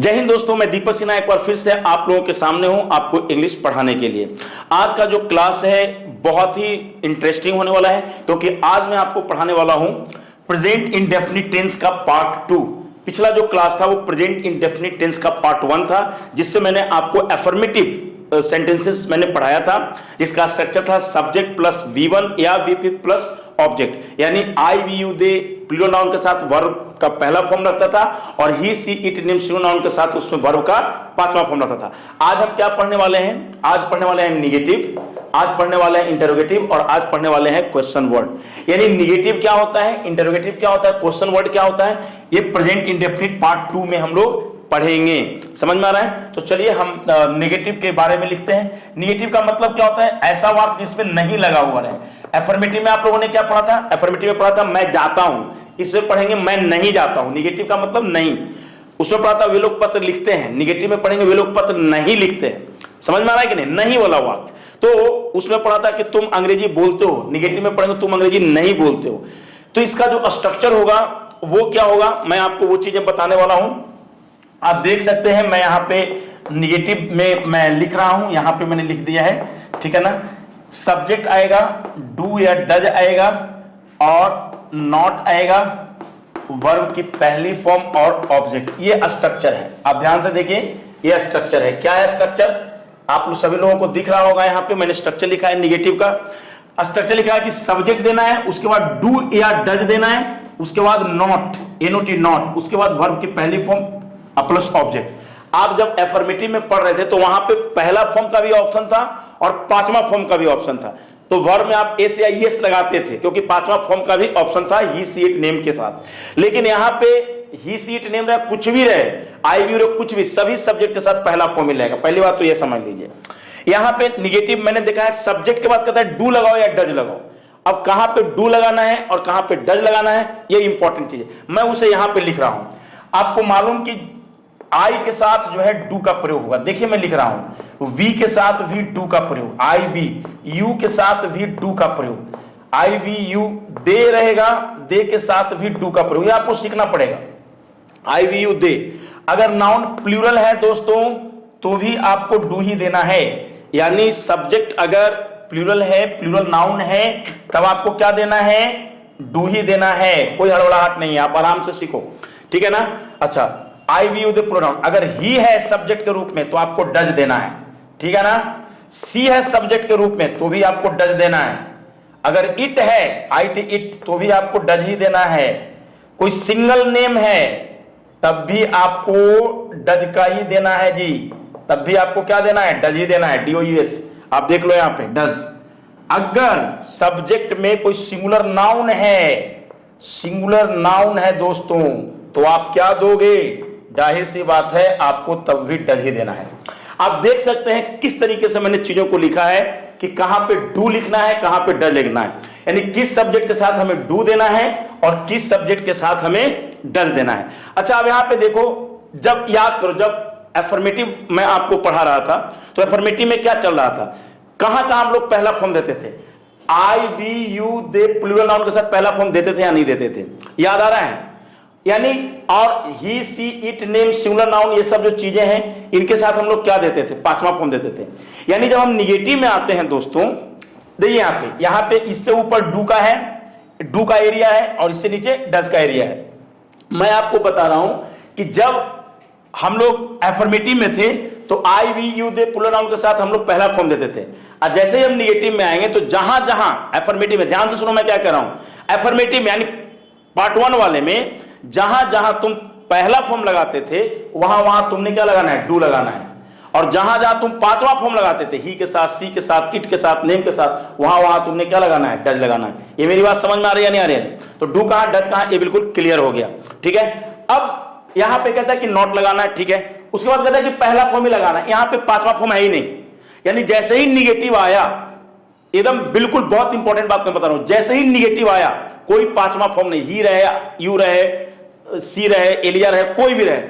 जय हिंद दोस्तों, मैं दीपक सिन्हा एक बार फिर से आप लोगों के सामने हूं आपको इंग्लिश पढ़ाने के लिए। आज का जो क्लास है बहुत ही इंटरेस्टिंग होने वाला है, क्योंकि आज मैं आपको पढ़ाने वाला हूं प्रेजेंट इंडेफिनिट टेंस का पार्ट 2। पिछला जो क्लास था वो प्रेजेंट इंडेफिनिट टेंस का पार्ट 1 था, जिससे मैंने आपको एफर्मेटिव सेंटेंसेस मैंने पढ़ाया था, जिसका स्ट्रक्चर था सब्जेक्ट प्लस V1 या V प्लस ऑब्जेक्ट, यानी I we you they plural noun के साथ वर्ब का पहला फॉर्म लगता था और he she it name singular noun के साथ उसमें वर्ब का पांचवा फॉर्म लगता था। आज हम क्या पढ़ने वाले हैं? आज पढ़ने वाले हैं निगेटिव, आज पढ़ने वाले हैं इंटरोगेटिव और आज पढ़ने वाले हैं क्वेश्चन वर्ड। यानी निगेटिव क्या होता है, इंटरोगेटिव क्या होता है, क्वेश्चन वर्ड क्या होता है, ये प्रेजेंट इंडेफिनिट पार्ट 2 में हम लोग पढ़ेंगे। समझ में आ रहा है? तो चलिए हम नेगेटिव के बारे में लिखते हैं। नेगेटिव का मतलब क्या होता है? ऐसा वाक्य जिसमें नहीं लगा हुआ है। एफर्मेटिव में आप लोगों ने क्या पढ़ा था? एफर्मेटिव में पढ़ा था मैं जाता हूं, इसमें पढ़ेंगे मैं नहीं जाता हूं। निगेटिव का मतलब नहीं। उसमें पढ़ा था वे लोग पत्र लिखते हैं, निगेटिव में पढ़ेंगे वे लोग पत्र नहीं लिखते हैं। समझ में आ रहा है कि नहीं? नहीं वाला वाक्य। तो उसमें पढ़ा था कि तुम अंग्रेजी बोलते हो, निगेटिव में पढ़ेंगे तुम अंग्रेजी नहीं बोलते हो। तो इसका जो स्ट्रक्चर होगा वो क्या होगा, मैं आपको वो चीजें बताने वाला हूं। आप देख सकते हैं मैं यहाँ पे निगेटिव में मैं लिख रहा हूं, यहाँ पे मैंने लिख दिया है, ठीक है ना। सब्जेक्ट आएगा, डू या डज आएगा और नॉट आएगा, वर्ब की पहली फॉर्म और ऑब्जेक्ट। ये स्ट्रक्चर है। आप ध्यान से देखिए, ये स्ट्रक्चर है। क्या है स्ट्रक्चर? आप लोग सभी लोगों को दिख रहा होगा, यहाँ पे मैंने स्ट्रक्चर लिखा है निगेटिव का। स्ट्रक्चर लिखा है कि सब्जेक्ट देना है, उसके बाद डू या डज देना है, उसके बाद नॉट, NOT नॉट, उसके बाद वर्ब की पहली फॉर्म प्लस ऑब्जेक्ट। आप जब एफर्मेटिव में पढ़ रहे थे तो वहां पे पहला फॉर्म का भी ऑप्शन था और पांचवा फॉर्म का भी ऑप्शन था। तो वर्ब में आप एस या ईएस लगाते थे, क्योंकि पांचवा फॉर्म का भी ऑप्शन था ही सी इट नेम के साथ। लेकिन यहां पे ही सी इट नेम रहे, कुछ भी रहे, आई भी रहे, कुछ भी, सभी सब्जेक्ट के साथ पहला फॉर्म मिलेगा। पहली बात तो ये समझ लीजिए। यहां पे निगेटिव मैंने देखा है सब्जेक्ट के बाद कहता है डू लगाओ या डज लगाओ। अब कहां पे डू लगाना है और कहां पे डज लगाना है, ये इंपॉर्टेंट चीज है। मैं उसे यहां पे लिख रहा हूं। आपको मालूम कि आई के साथ जो है डू का प्रयोग होगा। देखिए मैं लिख रहा हूं वी के साथ भी डू का प्रयोग, आई वी, यू के साथ भी डू का प्रयोग, आई वी यू, दे रहेगा, दे के साथ भी डू का प्रयोग। ये आपको सीखना पड़ेगा। आई वी यू दे। अगर नाउन प्लूरल है दोस्तों तो भी आपको डू ही देना है। यानी सब्जेक्ट अगर प्लूरल है, प्लूरल नाउन है, तब आपको क्या देना है? डू ही देना है। कोई हड़बड़ाहट नहीं है, आप आराम से सीखो, ठीक है ना। अच्छा, आई वी यू दे प्रोनाउन, अगर ही है सब्जेक्ट के रूप में तो आपको डज देना है, ठीक है ना। सी है सब्जेक्ट के रूप में तो भी आपको डज देना है। अगर इट है, IT इट, तो भी आपको डज ही देना है। कोई सिंगल नेम है तब भी आपको डज का ही देना है जी, तब भी आपको क्या देना है? डज ही देना है, DOUS। आप देख लो यहां पे डज। अगर सब्जेक्ट में कोई सिंगुलर नाउन है, सिंगुलर नाउन है दोस्तों, तो आप क्या दोगे? जाहिर सी बात है आपको तब भी डज ही देना है। आप देख सकते हैं किस तरीके से मैंने चीजों को लिखा है कि कहां पे डू लिखना है, कहां पे डज लिखना है। यानी किस सब्जेक्ट के साथ हमें डू देना है और किस सब्जेक्ट के साथ हमें डज देना है। अच्छा, अब यहां पे देखो, जब याद करो, जब एफर्मेटिव मैं आपको पढ़ा रहा था तो एफर्मेटिव में क्या चल रहा था? कहां कहां हम लोग पहला फॉर्म देते थे? I we you they plural noun के साथ पहला फॉर्म देते थे या नहीं देते थे? याद आ रहा है? यानी और he she it name singular noun, ये सब जो चीजें हैं इनके साथ हम लोग क्या देते थे? पांचवा फॉर्म देते थे। यानी जब हम निगेटिव में आते हैं दोस्तों, देखिए यहाँ पे इससे ऊपर डू का है, डू का एरिया है और इससे नीचे डज का एरिया है। मैं आपको बता रहा हूं कि जब हम लोग एफर्मेटिव में थे तो I we you they plural noun के साथ हम लोग पहला फॉर्म देते थे। और जैसे ही हम निगेटिव में आएंगे तो जहां जहां एफर्मेटिव में, ध्यान से सुनो मैं क्या कह रहा हूं, एफर्मेटिव यानी पार्ट 1 वाले में जहां जहां तुम पहला फॉर्म लगाते थे वहां वहां तुमने क्या लगाना है? डू लगाना है। और जहां जहां तुम पांचवा फॉर्म लगाते थे, ही के साथ, सी के साथ, इट के साथ, नेम के साथ, वहां वहां तुमने क्या लगाना है? डज लगाना है। ये मेरी बात समझ में आ रही है, नहीं आ रही है? तो डू कहां, डज कहां, ये बिल्कुल क्लियर हो गया, ठीक है। अब यहां पे कहता है कि नॉट लगाना है, ठीक है। उसके बाद कहता है कि पहला फॉर्म ही लगाना है। यहां पे पांचवा फॉर्म है ही नहीं। यानी जैसे ही निगेटिव आया, एकदम बिल्कुल बहुत इंपॉर्टेंट बात मैं बता रहा हूं, जैसे ही निगेटिव आया कोई पांचवा फॉर्म नहीं, ही रहे, यू रहे, सी रहे, एलिया रहे, कोई भी रहे,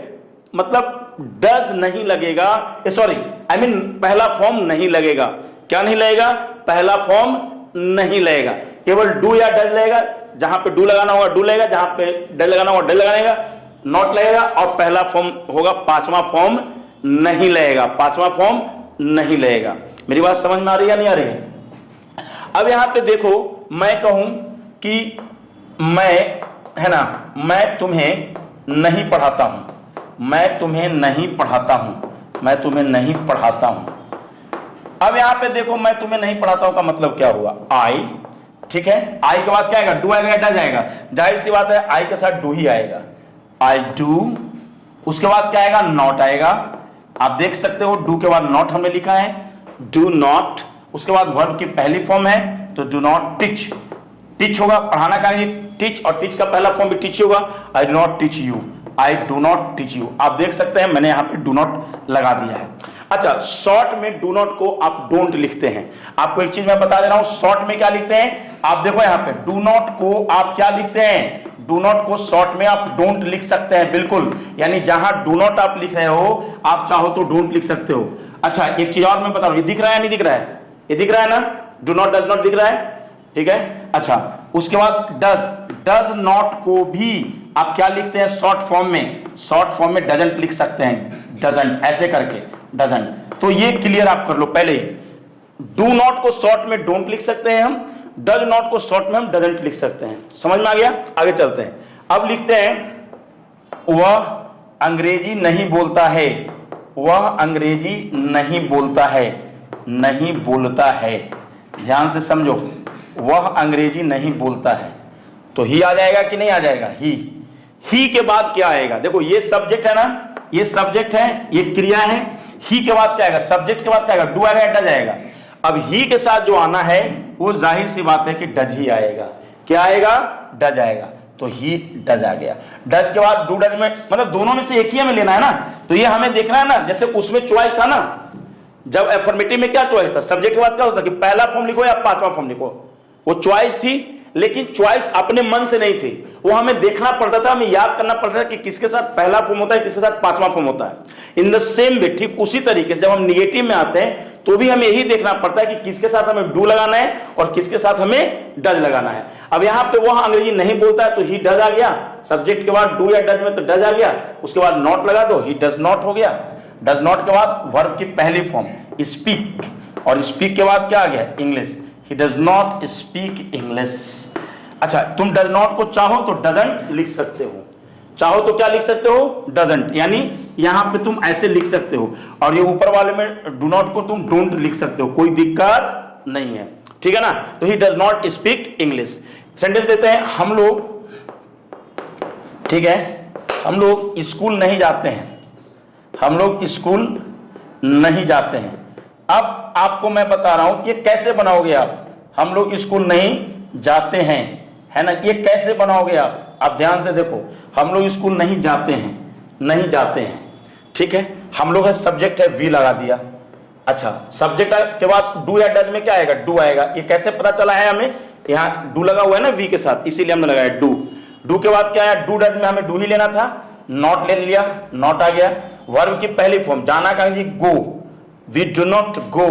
मतलब डज नहीं लगेगा, सॉरी आई मीन पहला फॉर्म नहीं लगेगा। क्या नहीं लगेगा? पहला फॉर्म नहीं लगेगा, केवल डू या डज लगेगा। जहां पे डू लगाना होगा डू लगेगा, जहां पे डज लगाना होगा डज लगाएगा। नॉट लगेगा, और पहला फॉर्म होगा, पांचवा फॉर्म नहीं लगेगा, पांचवा फॉर्म नहीं लगेगा। मेरी बात समझ में आ रही है या नहीं आ रही है? अब यहां पे देखो, मैं कहूं कि मैं, है ना, मैं तुम्हें नहीं पढ़ाता हूं, मैं तुम्हें नहीं पढ़ाता हूं, मैं तुम्हें नहीं पढ़ाता हूं। अब यहां पे देखो, मैं तुम्हें नहीं पढ़ाता हूं का मतलब क्या हुआ? आई, ठीक है, आई के बाद क्या आएगा? डू आएगा, डज आएगा। जाहिर सी बात है आई के साथ डू ही आएगा, आई डू। उसके बाद क्या आएगा? नॉट आएगा। आप देख सकते हो डू के बाद नॉट हमने लिखा है, डू नॉट। उसके बाद वर्ब की पहली फॉर्म है तो डू नॉट टीच, टीच होगा, पढ़ाना कहेंगे टीच, और टीच का पहला फॉर्म भी टीच होगा, I do not teach you, I do not teach you. आप देख सकते हैं मैंने यहां पे डू नॉट लगा दिया है। अच्छा, शॉर्ट में डू नॉट को आप डोंट लिखते हैं। आपको एक चीज मैं बता दे रहा हूं, शॉर्ट में क्या लिखते हैं? आप देखो यहां पे डू नॉट को आप क्या लिखते हैं? डू नॉट को शॉर्ट में आप डोंट लिख सकते हैं, बिल्कुल। यानी जहां डू नॉट आप लिख रहे हो, आप चाहो तो डोंट लिख सकते हो। अच्छा, एक चीज और मैं बता रहा हूं, ये दिख रहा है नहीं दिख रहा है? ये दिख रहा है ना, डू नॉट डज नॉट दिख रहा है, ठीक है। अच्छा, उसके बाद डज, डज नॉट को भी आप क्या लिखते हैं? शॉर्ट फॉर्म में, शॉर्ट फॉर्म में डजंट लिख सकते हैं, डजंट ऐसे करके, डजंट। तो ये क्लियर आप कर लो पहले। डू नॉट को शॉर्ट में डोंट लिख सकते हैं हम, डज नॉट को शॉर्ट में हम डजंट लिख सकते हैं। समझ में आ गया? आगे चलते हैं। अब लिखते हैं, वह अंग्रेजी नहीं बोलता है, वह अंग्रेजी नहीं बोलता है, नहीं बोलता है। ध्यान से समझो, वह अंग्रेजी नहीं बोलता है, तो ही आ जाएगा कि नहीं आ जाएगा? ही के बाद क्या आएगा? देखो ये सब्जेक्ट है ना, ये सब्जेक्ट है, ये क्रिया है। ही के बाद क्या आएगा? सब्जेक्ट के बाद क्या आएगा? डू आएगा या डज आएगा? अब ही के साथ जो आना है वो जाहिर सी बात है कि डज ही आएगा। क्या आएगा? डज आएगा। तो ही डज आ गया। डज के बाद डू डज में, मतलब दोनों में से एक ही हमें लेना है ना, तो ये हमें देखना है ना। जैसे उसमें चॉइस था ना, जब एफर्मेटिव में क्या चॉइस था? सब्जेक्ट के बाद क्या होता कि पहला फॉर्म लिखो या पांचवा फॉर्म लिखो, वो चॉइस थी। लेकिन चॉइस अपने मन से नहीं थी, वो हमें देखना पड़ता था, हमें याद करना पड़ता था कि किसके साथ पहला फॉर्म होता है, किसके साथ पांचवा फॉर्म होता है। इन द सेम वे, ठीक उसी तरीके से जब हम निगेटिव में आते हैं तो भी हमें यही देखना पड़ता है कि किसके साथ हमें डू लगाना है और किसके साथ हमें डज लगाना है। अब यहां पे वह अंग्रेजी नहीं बोलता है तो ही डज आ गया, सब्जेक्ट के बाद डू या डज में तो डज आ गया, उसके बाद नॉट लगा दो, ही डज नॉट हो गया। डज नॉट के बाद वर्ब की पहली फॉर्म स्पीक, और स्पीक के बाद क्या आ गया? English, he does not speak English. अच्छा, तुम डज नॉट को चाहो तो डजंट लिख सकते हो, चाहो तो क्या लिख सकते हो? डजंट। यानी यहां पे तुम ऐसे लिख सकते हो, और ये ऊपर वाले में डू नॉट को तुम डोंट लिख सकते हो, कोई दिक्कत नहीं है, ठीक है ना। तो he does not speak English. Sentence देते हैं, हम लोग, ठीक है, हम लोग स्कूल नहीं जाते हैं, हम लोग स्कूल नहीं जाते हैं। अब आपको मैं बता रहा हूं ये कैसे बनाओगे आप, हम लोग स्कूल नहीं जाते हैं, है ना, ये कैसे बनाओगे आप ध्यान से देखो। हम लोग स्कूल नहीं जाते हैं, नहीं जाते हैं, ठीक है। हम लोग का सब्जेक्ट है, वी लगा दिया। अच्छा, सब्जेक्ट के बाद डू या डज में क्या आएगा? डू आएगा। ये कैसे पता चला है हमें? यहाँ डू लगा हुआ है ना वी के साथ, इसीलिए हमने लगाया डू। डू के बाद क्या आया? डू डज में हमें डू ही लेना था, नॉट ले लिया, नॉट आ गया। वर्ब की पहली फॉर्म, जाना कहें जी go, we do not go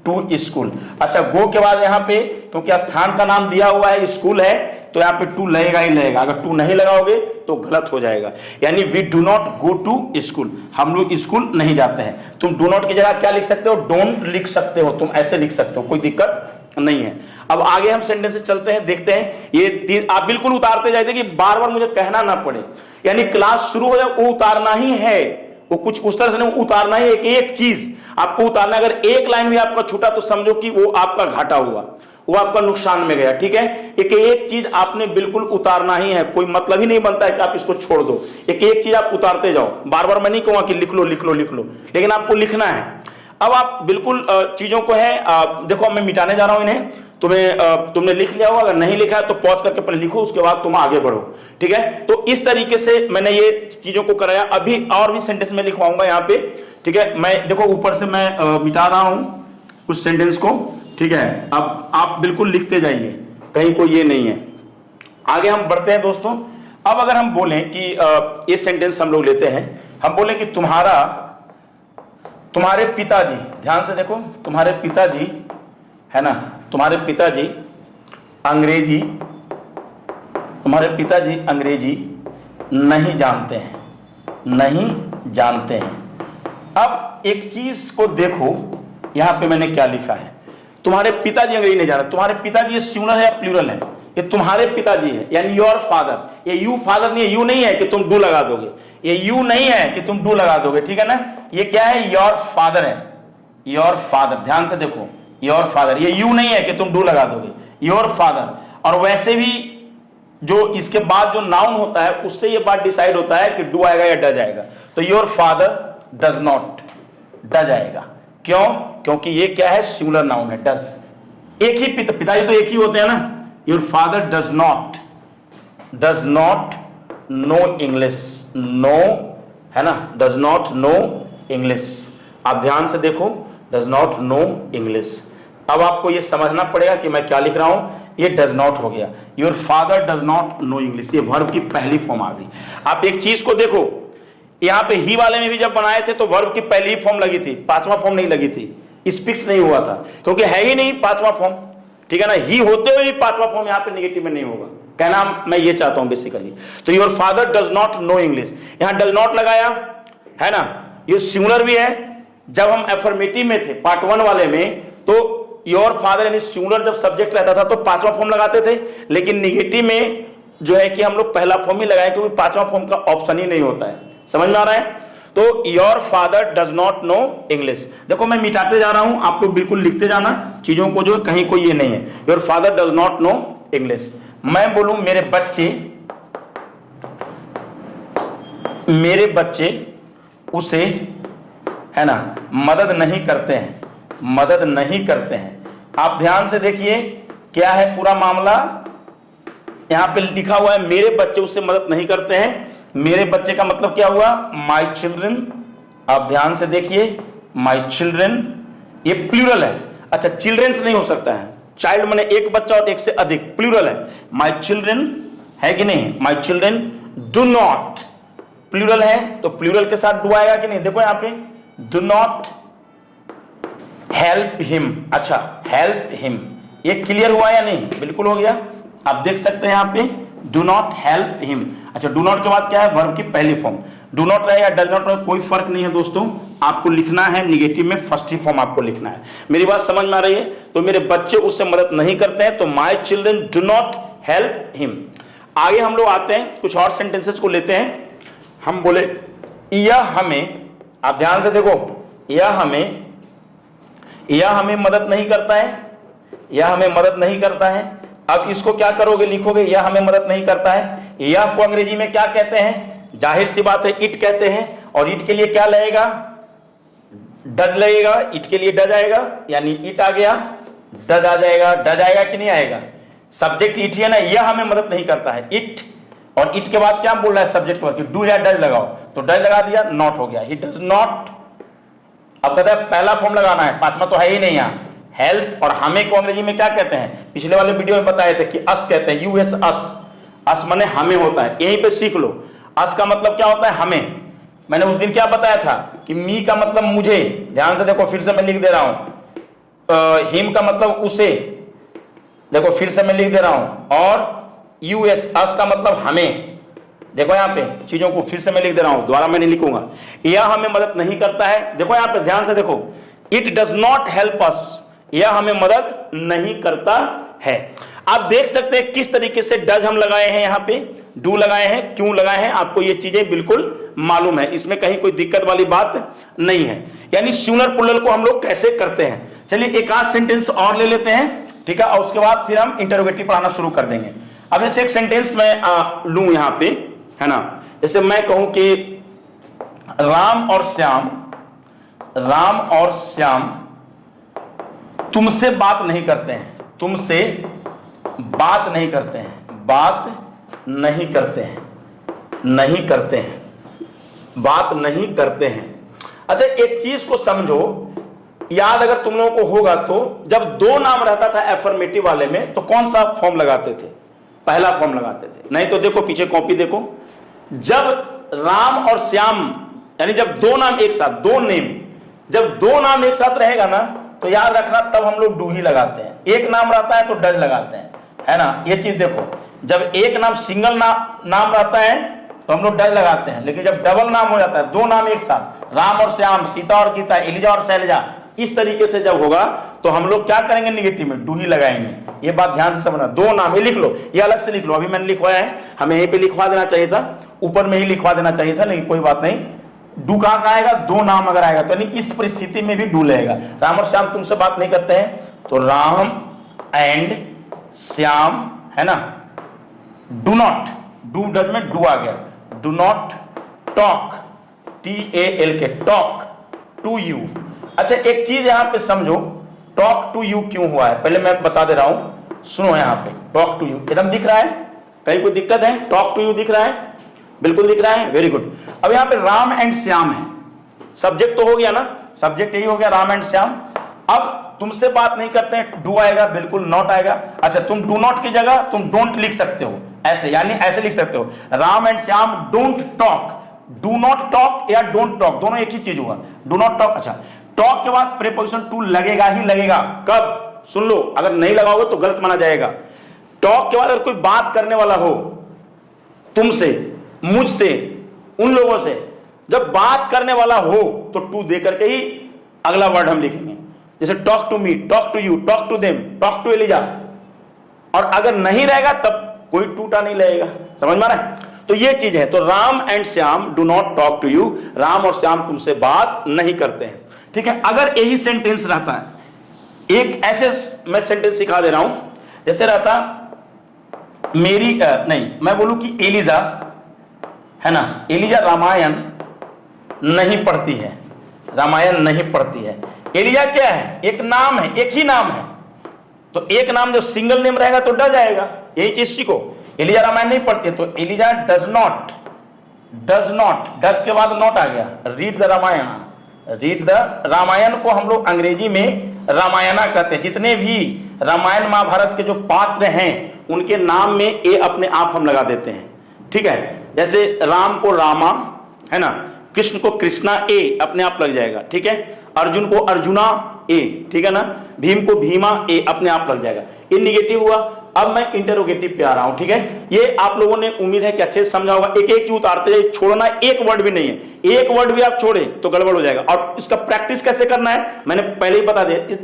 to school. अच्छा, गो के बाद यहाँ पे क्योंकि स्थान का नाम दिया हुआ है, स्कूल है, तो यहाँ पे टू लगेगा ही लगेगा। अगर टू नहीं लगाओगे तो गलत हो जाएगा। यानी we do not go to school, हम लोग स्कूल नहीं जाते हैं। तुम डू नॉट की जगह क्या लिख सकते हो? डोंट लिख सकते हो, तुम ऐसे लिख सकते हो, कोई दिक्कत नहीं है। अब आगे हम सेंटेंस से चलते हैं, देखते हैं। ये आप बिल्कुल उतारते जाइए कि बार बार मुझे कहना ना पड़े, यानी क्लास शुरू हो जाए वो उतारना ही है, वो कुछ उस तरह से नहीं, उतारना ही एक एक चीज आपको उतारना। अगर एक लाइन भी आपका छूटा तो समझो कि वो आपका घाटा हुआ, वो आपका नुकसान में गया, ठीक है। एक एक चीज आपने बिल्कुल उतारना ही है, कोई मतलब ही नहीं बनता है कि आप इसको छोड़ दो। एक एक चीज आप उतारते जाओ। बार बार मैं नहीं कहूंगा कि लिख लो लिख लो लिख लो, लेकिन आपको लिखना है। अब आप बिल्कुल चीजों को है, देखो मैं मिटाने जा रहा हूं इन्हें, तुमने लिख लिया होगा, अगर नहीं लिखा है तो पॉज करके पहले लिखो, उसके बाद तुम आगे बढ़ो, ठीक है। तो इस तरीके से मैंने ये चीजों को कराया। अभी और भी सेंटेंस में लिखवाऊंगा यहाँ पे, ठीक है। मैं देखो ऊपर से मैं मिटा रहा हूं कुछ सेंटेंस को, ठीक है। अब आप बिल्कुल लिखते जाइए, कहीं कोई ये नहीं है। आगे हम बढ़ते हैं दोस्तों। अब अगर हम बोलें कि ये सेंटेंस हम लोग लेते हैं, हम बोले कि तुम्हारे पिताजी, ध्यान से देखो, तुम्हारे पिताजी, है ना, तुम्हारे पिताजी अंग्रेजी, तुम्हारे पिताजी अंग्रेजी नहीं जानते हैं, नहीं जानते हैं। अब एक चीज को देखो, यहां पे मैंने क्या लिखा है, तुम्हारे पिताजी अंग्रेजी नहीं जानते। तुम्हारे पिताजी ये सिंगुलर है या प्लूरल है? ये तुम्हारे पिताजी है, यानी योर फादर। ये यू फादर नहीं है, यू नहीं है कि तुम डू लगा दोगे, ये यू नहीं है कि तुम डू लगा दोगे, ठीक है ना। ये क्या है? योर फादर है, योर फादर। ध्यान से देखो, योर फादर, ये यू नहीं है कि तुम डू लगा दोगे, योर फादर। और वैसे भी जो इसके बाद जो नाउन होता है उससे ये बात डिसाइड होता है कि डू आएगा या डज आएगा। तो your father does not, does आएगा। क्यों? क्योंकि ये क्या है? सिंगुलर नाउन है, डज। एक ही पिताजी तो एक ही होते हैं ना। Your father does not know English, know है ना, डज नॉट नो इंग्लिश। आप ध्यान से देखो, डज नॉट नो इंग्लिश। अब आपको ये समझना पड़ेगा कि मैं क्या लिख रहा हूं। ये डज नॉट हो गया, your father does not know English, ये वर्ब की पहली फॉर्म आ गई। आप एक चीज को देखो, यहां पे ही वाले में भी जब बनाए थे तो वर्ब की पहली फॉर्म लगी थी, पांचवा फॉर्म नहीं लगी थी, स्पीक्स नहीं हुआ था, क्योंकि है ही नहीं पांचवा फॉर्म, ठीक है ना। ही होते हुए भी पांचवा फॉर्म यहां पे नेगेटिव में नहीं होगा, कहना मैं ये चाहता हूं बेसिकली। तो your father does not know English, यहां डज नॉट लगाया है ना, ये सिंगुलर भी है। जब हम एफर्मेटिव में थे पार्ट 1 वाले में, तो योर फादर यानी सिंगुलर जब सब्जेक्ट रहता था तो पांचवा फॉर्म लगाते थे, लेकिन निगेटिव में जो है कि हम लोग पहला फॉर्म ही लगाए, क्योंकि पांचवा फॉर्म का ऑप्शन ही नहीं होता है। समझ में आ रहा है? तो your father does not know English. देखो मैं मिटाते जा रहा हूं, आप लोग बिल्कुल लिखते जाना चीजों को, जो कहीं कोई ये नहीं है। Your father does not know English. मैं बोलूं मेरे बच्चे उसे है ना मदद नहीं करते हैं, मदद नहीं करते हैं। आप ध्यान से देखिए क्या है पूरा मामला। यहां पे लिखा हुआ है मेरे बच्चे उससे मदद नहीं करते हैं। मेरे बच्चे का मतलब क्या हुआ? My children. आप ध्यान से देखिए, माई चिल्ड्रन ये प्लूरल है। अच्छा, चिल्ड्रंस नहीं हो सकता है, चाइल्ड माने एक बच्चा और एक से अधिक, प्लूरल है। माई चिल्ड्रन है कि नहीं? My children do not, plural है तो प्लूरल के साथ डू आएगा कि नहीं? देखो यहां पे डू नॉट हेल्प हिम। अच्छा, हेल्प हिम, ये क्लियर हुआ या नहीं? बिल्कुल हो गया। आप देख सकते हैं यहां पे डू नॉट हेल्प हिम। अच्छा, डू नॉट के बाद क्या है? वर्ब की पहली फॉर्म। डू नॉट रहे या डज नॉट रहे कोई फर्क नहीं है दोस्तों, आपको लिखना है निगेटिव में फर्स्ट ही फॉर्म आपको लिखना है। मेरी बात समझ में आ रही है? तो मेरे बच्चे उससे मदद नहीं करते हैं, तो माई children do not help him. आगे हम लोग आते हैं, कुछ और सेंटेंसेस को लेते हैं। हम बोले यह हमें, आप ध्यान से देखो, यह हमें मदद नहीं करता है, यह हमें मदद नहीं करता है। अब इसको क्या करोगे? लिखोगे यह हमें मदद नहीं करता है। यह को अंग्रेजी में क्या कहते हैं? जाहिर सी बात है इट कहते हैं। और इट के लिए क्या लगेगा? डज लगेगा। इट के लिए डज आएगा, यानी इट आ गया, डज आ जाएगा। डज आएगा कि नहीं आएगा? सब्जेक्ट इट ही है ना, यह हमें मदद नहीं करता है, इट। और इट के बाद क्या बोल रहा है? सब्जेक्ट के बाद डू या डज लगाओ, तो डज लगा दिया, नॉट हो गया, ही डज नॉट। अब कहता है पहला फॉर्म लगाना है, पांचवा तो है ही नहीं यहाँ। हेल्प और हमें को अंग्रेजी में क्या कहते हैं? पिछले वाले वीडियो में बताए थे कि अस कहते हैं, यूएस अस। अस माने हमें होता है, यहीं पे सीख लो। अस का मतलब क्या होता है? हमें। मैंने उस दिन क्या बताया था कि मी का मतलब मुझे। ध्यान से देखो, फिर से मैं लिख दे रहा हूं। हिम का मतलब उसे, देखो फिर से मैं लिख दे रहा हूं। और यूएस अस का मतलब हमें। देखो यहां पे चीजों को फिर से मैं लिख दे रहा हूं, दोबारा मैं नहीं लिखूंगा। यह हमें मदद नहीं करता है। देखो यहां पे ध्यान से देखो, it does not help us, यह हमें मदद नहीं करता है। आप देख सकते हैं किस तरीके से डज हम लगाए हैं, यहां पे डू लगाए हैं, क्यों लगाए हैं, आपको ये चीजें बिल्कुल मालूम है, इसमें कहीं कोई दिक्कत वाली बात नहीं है। यानी सिंगुलर प्लूरल को हम लोग कैसे करते हैं। चलिए एक आध सेंटेंस और ले लेते हैं, ठीक है, और उसके बाद फिर हम इंटरोगेटिव पढ़ाना शुरू कर देंगे। अब जैसे एक सेंटेंस मैं लूं यहां पे, है ना, जैसे मैं कहूं कि राम और श्याम तुमसे बात नहीं करते हैं, तुमसे बात नहीं करते हैं, बात नहीं करते हैं, नहीं करते हैं, बात नहीं करते हैं। अच्छा, एक चीज को समझो, याद अगर तुम लोगों को होगा तो जब दो नाम रहता था एफर्मेटिव वाले में तो कौन सा फॉर्म लगाते थे? पहला फॉर्म लगाते थे। नहीं तो देखो पीछे कॉपी देखो, जब राम और श्याम यानी जब दो नाम एक साथ, दो नेम, जब दो नाम एक साथ रहेगा ना तो याद रखना तब हम लोग डू ही लगाते हैं। एक नाम रहता है तो डज लगाते हैं, है ना। ये चीज देखो, जब एक नाम सिंगल नाम रहता है तो हम लोग डज लगाते हैं, लेकिन जब डबल नाम हो जाता है, दो नाम एक साथ, राम और श्याम, सीता और गीता, एलिजा और शैलजा, इस तरीके से जब होगा तो हम लोग क्या करेंगे, निगेटिव में डू ही लगाएंगे। ये बात ध्यान से समझना। दो नाम ये लिख लो, ये अलग से लिख लो, अभी मैंने लिखवाया है, हमें यहीं पे लिखवा देना चाहिए था, ऊपर में ही लिखवा देना चाहिए था, लेकिन कोई बात नहीं। डू कहां का आएगा, दो नाम अगर आएगा तो यानी इस परिस्थिति में भी डू लगेगा। राम और श्याम तुमसे बात नहीं करते हैं, तो राम एंड श्याम, है ना। डू नॉट, डू डज में डू आ गया, डू नॉट टॉक, TAL के, टॉक टू यू। अच्छा एक चीज यहां पे समझो, टॉक टू यू क्यों हुआ है, पहले मैं बता दे रहा हूं, सुनो। यहां पे टॉक टू यू एकदम दिख रहा है, कहीं कोई दिक्कत है, टॉक टू यू दिख रहा है, बिल्कुल दिख रहा है, वेरी गुड। अब यहां पे राम एंड श्याम है, सब्जेक्ट तो हो गया ना, सब्जेक्ट यही हो गया राम एंड श्याम। अब तुमसे बात नहीं करते हैं, डू आएगा, बिल्कुल नॉट आएगा। अच्छा तुम डू नॉट की जगह तुम डोंट लिख सकते हो, ऐसे, यानी ऐसे लिख सकते हो, Ram and Shyam don't talk, do not talk या डोंट टॉक, दोनों एक ही चीज हुआ, डू नॉट टॉक। अच्छा टॉक के बाद प्रीपोजिशन टू लगेगा ही लगेगा, कब, सुन लो, अगर नहीं लगाओगे तो गलत माना जाएगा। टॉक के बाद अगर कोई बात करने वाला हो, तुमसे, मुझसे, उन लोगों से, जब बात करने वाला हो तो टू दे करके ही अगला वर्ड हम लिखेंगे, जैसे talk to me, talk to you, talk to them, talk to Eliza. और अगर नहीं रहेगा तब कोई टूटा नहीं लगेगा, समझ में आ रहा है। तो ये चीज है, तो Ram and Shyam do not talk to you, Ram और श्याम तुमसे बात नहीं करते हैं, ठीक है। अगर यही सेंटेंस रहता है, एक ऐसे मैं सेंटेंस सिखा दे रहा हूं, जैसे रहता मेरी नहीं, मैं बोलूं कि एलिजा, है ना, एलिजा रामायण नहीं पढ़ती है, रामायण नहीं पढ़ती है। एलिजा क्या है, एक नाम है, एक ही नाम है, तो एक नाम जब सिंगल नेम रहेगा तो डज आएगा, यही चीज सीखो। एलिजा रामायण नहीं पढ़ती है, तो Eliza does not, does not, does के बाद नॉट आ गया, read the Ramayana, read the Ramayana को हम लोग अंग्रेजी में रामायणा कहते हैं। जितने भी रामायण महाभारत के जो पात्र हैं उनके नाम में ए अपने आप हम लगा देते हैं, ठीक है। जैसे राम को रामा, है ना, कृष्ण को कृष्णा, ए अपने आप लग जाएगा, ठीक है। अर्जुन को अर्जुना, ए, ठीक है ना। भीम को भीमा, ए अपने आप लग जाएगा। ये निगेटिव हुआ। अब मैं इंटेरोगेटिव पे आ रहा हूं, ठीक है। ये आप लोगों ने उम्मीद है कि अच्छे से समझा होगा। एक एक चीज उतारते जाइए, छोड़ना एक वर्ड भी नहीं है, एक वर्ड भी आप छोड़े तो गड़बड़ हो जाएगा। और इसका प्रैक्टिस कैसे करना है मैंने पहले ही बता दिया,